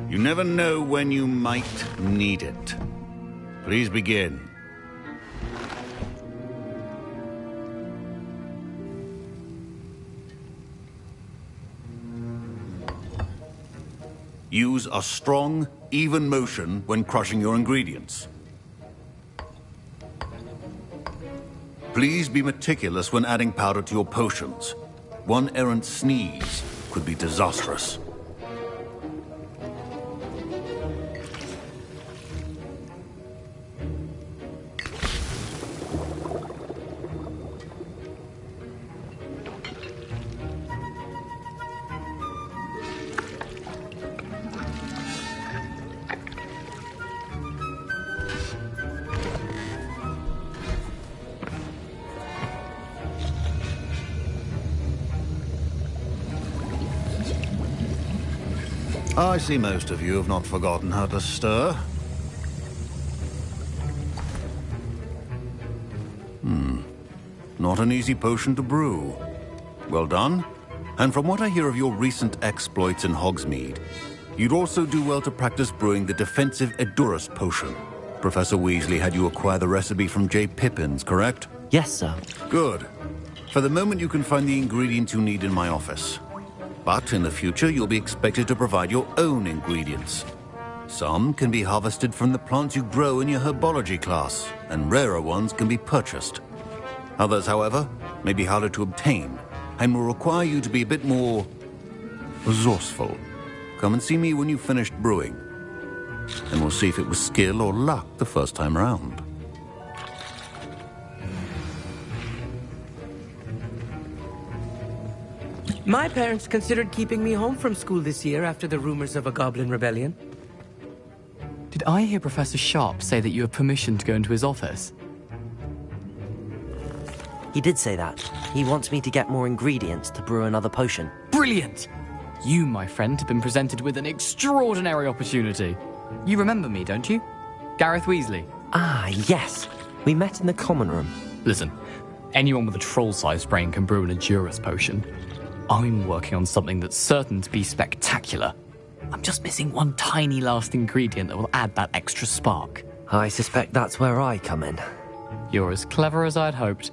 You never know when you might need it. Please begin. Use a strong, even motion when crushing your ingredients. Please be meticulous when adding powder to your potions. One errant sneeze could be disastrous. I see most of you have not forgotten how to stir. Not an easy potion to brew. Well done. And from what I hear of your recent exploits in Hogsmeade, you'd also do well to practice brewing the defensive Edurus potion. Professor Weasley had you acquire the recipe from J. Pippins, correct? Yes, sir. Good. For the moment, you can find the ingredients you need in my office. But in the future, you'll be expected to provide your own ingredients. Some can be harvested from the plants you grow in your herbology class, and rarer ones can be purchased. Others, however, may be harder to obtain, and will require you to be a bit more resourceful. Come and see me when you've finished brewing, and we'll see if it was skill or luck the first time round. My parents considered keeping me home from school this year after the rumors of a Goblin Rebellion. Did I hear Professor Sharp say that you have permission to go into his office? He did say that. He wants me to get more ingredients to brew another potion. Brilliant! You, my friend, have been presented with an extraordinary opportunity. You remember me, don't you? Gareth Weasley. Ah, yes. We met in the common room. Listen, anyone with a troll-sized brain can brew an Edurus potion. I'm working on something that's certain to be spectacular. I'm just missing one tiny last ingredient that will add that extra spark. I suspect that's where I come in. You're as clever as I'd hoped.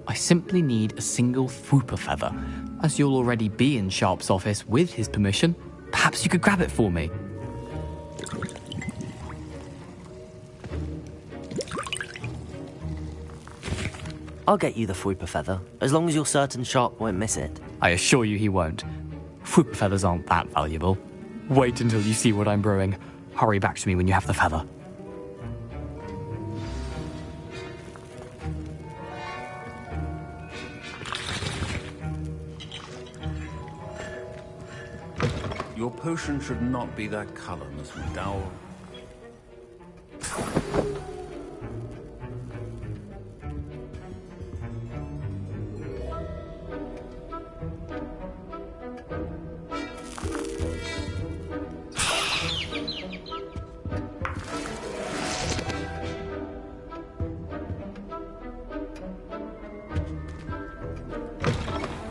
I simply need a single Fwooper feather. As you'll already be in Sharp's office with his permission, perhaps you could grab it for me. I'll get you the Fwooper feather, as long as you're certain Sharp won't miss it. I assure you he won't. Fwooper feathers aren't that valuable. Wait until you see what I'm brewing. Hurry back to me when you have the feather. Your potion should not be that color, Miss McDowell.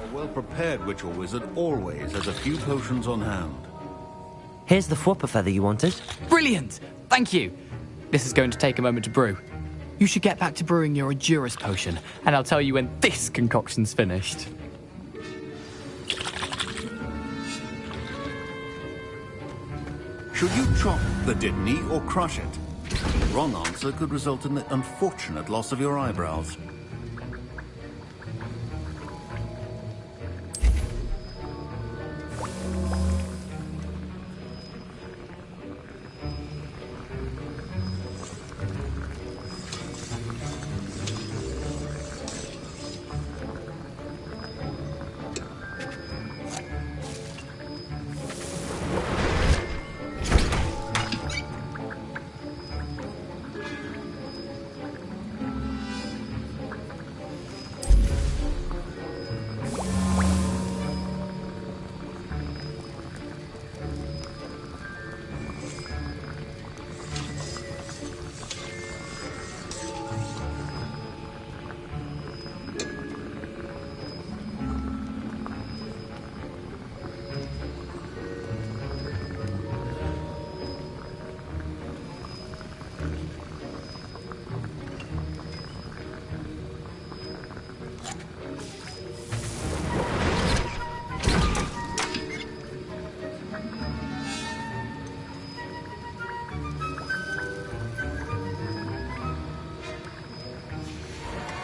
A well-prepared witch or wizard always has a few potions on hand. Here's the Fwopper feather you wanted. Brilliant! Thank you! This is going to take a moment to brew. You should get back to brewing your Edurus potion, and I'll tell you when this concoction's finished. Should you chop the Dittany or crush it? The wrong answer could result in the unfortunate loss of your eyebrows.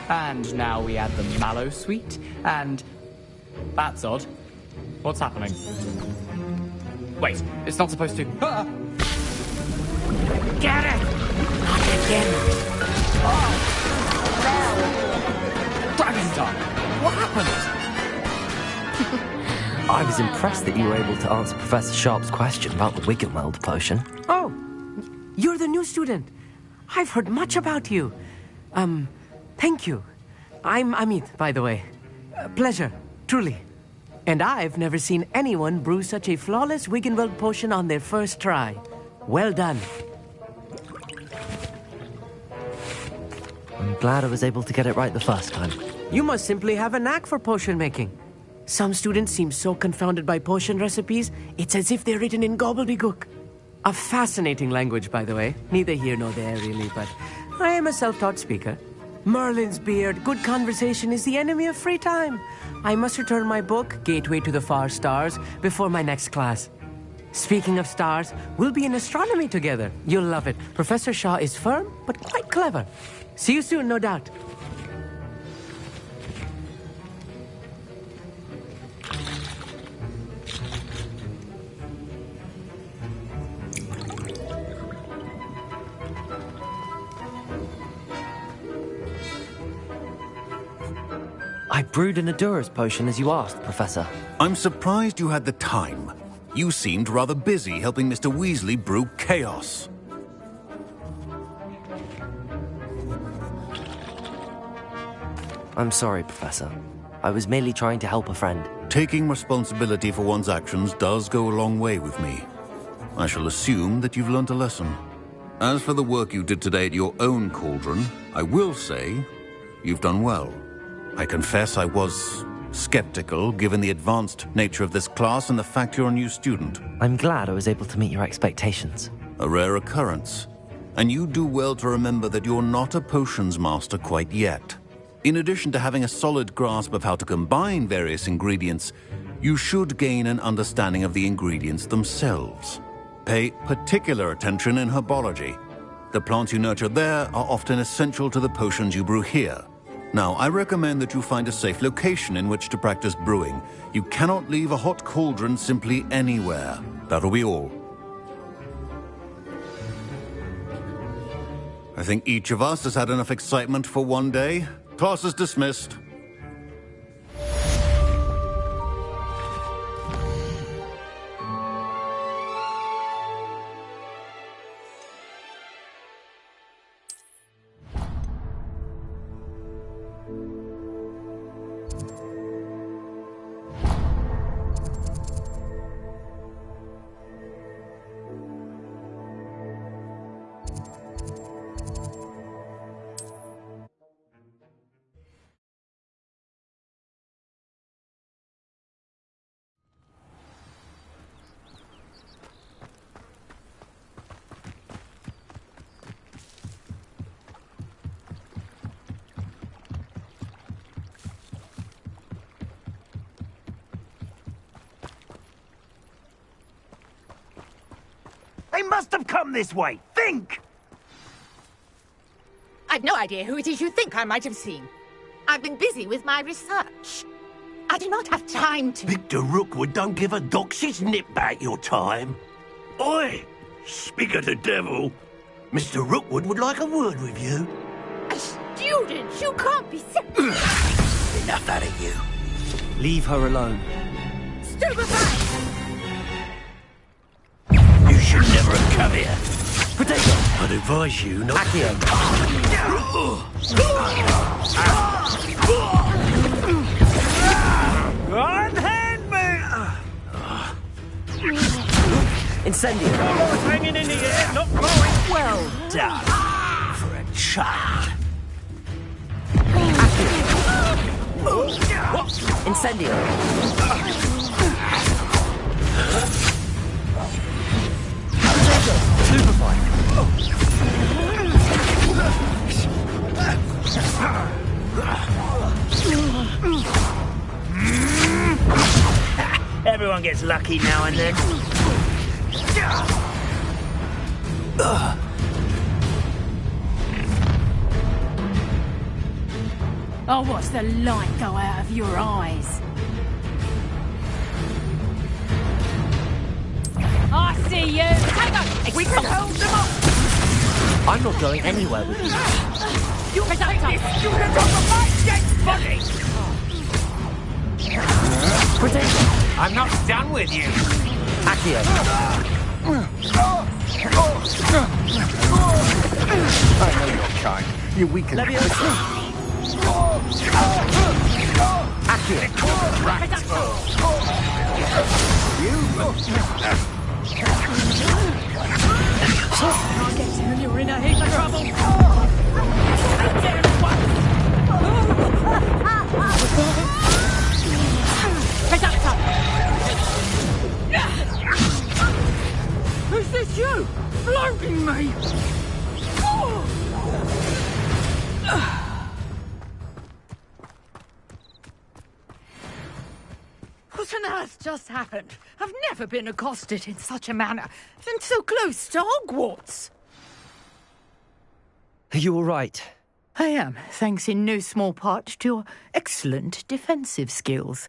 And now we add the mallow sweet, and... That's odd. What's happening? Wait, it's not supposed to... Ah! Get it! Not again. Oh! Dragon tongue! What happened? I was impressed that you were able to answer Professor Sharp's question about the Wiggenweld potion. Oh, you're the new student. I've heard much about you. Thank you. I'm Amit, by the way. Pleasure, truly. And I've never seen anyone brew such a flawless Wiggenweld potion on their first try. Well done. I'm glad I was able to get it right the first time. You must simply have a knack for potion making. Some students seem so confounded by potion recipes, it's as if they're written in gobbledygook. A fascinating language, by the way. Neither here nor there, really, but I am a self-taught speaker. Merlin's beard, good conversation is the enemy of free time. I must return my book, Gateway to the Far Stars, before my next class. Speaking of stars, we'll be in astronomy together. You'll love it. Professor Shaw is firm, but quite clever. See you soon, no doubt. I brewed an Edurus potion as you asked, Professor. I'm surprised you had the time. You seemed rather busy helping Mr. Weasley brew chaos. I'm sorry, Professor. I was merely trying to help a friend. Taking responsibility for one's actions does go a long way with me. I shall assume that you've learnt a lesson. As for the work you did today at your own cauldron, I will say you've done well. I confess I was skeptical, given the advanced nature of this class and the fact you're a new student. I'm glad I was able to meet your expectations. A rare occurrence. And you do well to remember that you're not a potions master quite yet. In addition to having a solid grasp of how to combine various ingredients, you should gain an understanding of the ingredients themselves. Pay particular attention in herbology. The plants you nurture there are often essential to the potions you brew here. Now, I recommend that you find a safe location in which to practice brewing. You cannot leave a hot cauldron simply anywhere. That'll be all. I think each of us has had enough excitement for one day. Class is dismissed. They must have come this way. Think! I've no idea who it is you think I might have seen. I've been busy with my research. I do not have time to... Victor Rookwood don't give a doxy's nip back your time. Oi! Speak of the devil. Mr. Rookwood would like a word with you. A student? You can't be so... Enough out of you. Leave her alone. Stupefy! You should never have come here. Potato! I'd advise you not Accio. Unhand me! Incendio. Almost hanging in the air, not blowing. Well done. For a child. Incendio. Everyone gets lucky now and then. I'll watch the light go out of your eyes. I see you. Hang on. We can hold them up. I'm not going anywhere with you. You can take this. You can talk a fight against body. Potato. I'm not done with you. Accio. I know your kind. You're weak and... Leviosa. Accio. I'll get you and you're in a heap of trouble. Is this you? Floating me? What on earth just happened? I've never been accosted in such a manner, and so close to Hogwarts. Are you all right? I am, thanks in no small part to your excellent defensive skills.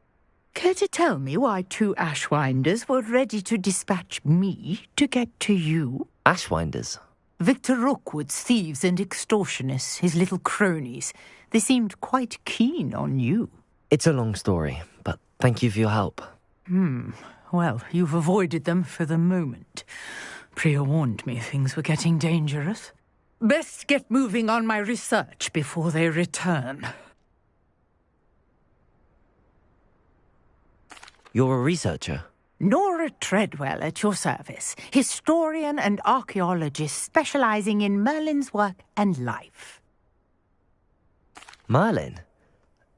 Care to tell me why 2 Ashwinders were ready to dispatch me to get to you? Ashwinders? Victor Rookwood's thieves and extortionists, his little cronies. They seemed quite keen on you. It's a long story, but thank you for your help. Well, you've avoided them for the moment. Priya warned me things were getting dangerous. Best get moving on my research before they return. You're a researcher? Nora Treadwell at your service, historian and archaeologist specializing in Merlin's work and life. Merlin?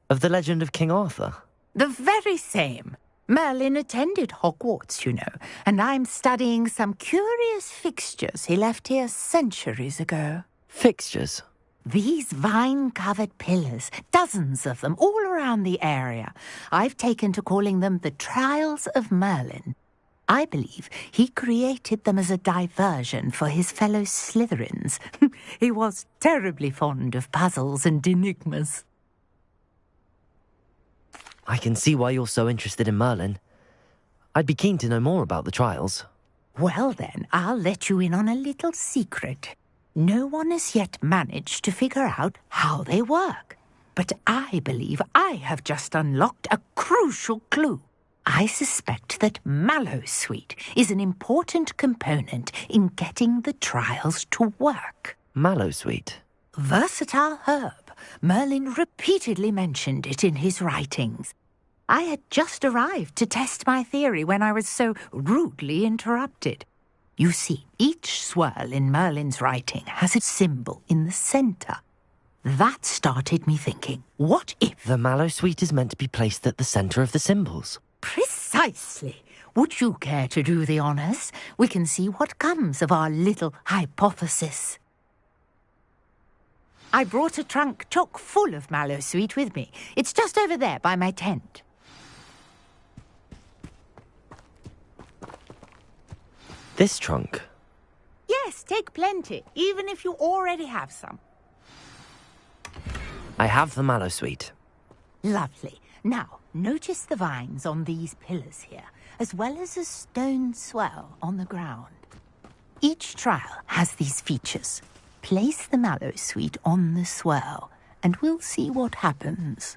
Of the legend of King Arthur? The very same. Merlin attended Hogwarts, you know, and I'm studying some curious fixtures he left here centuries ago. Fixtures? These vine-covered pillars, dozens of them, all around the area. I've taken to calling them the Trials of Merlin. I believe he created them as a diversion for his fellow Slytherins. He was terribly fond of puzzles and enigmas. I can see why you're so interested in Merlin. I'd be keen to know more about the trials. Well then, I'll let you in on a little secret. No one has yet managed to figure out how they work. But I believe I have just unlocked a crucial clue. I suspect that Mallowsweet is an important component in getting the trials to work. Mallowsweet? Versatile herb. Merlin repeatedly mentioned it in his writings. I had just arrived to test my theory when I was so rudely interrupted. You see, each swirl in Merlin's writing has a symbol in the centre. That started me thinking, what if... The Mallowsweet is meant to be placed at the centre of the symbols. Precisely. Would you care to do the honours? We can see what comes of our little hypothesis. I brought a trunk chock full of Mallowsweet with me. It's just over there by my tent. This trunk? Take plenty, even if you already have some. I have the mallow sweet. Lovely. Now, notice the vines on these pillars here, as well as a stone swell on the ground. Each trial has these features. Place the mallow sweet on the swell, and we'll see what happens.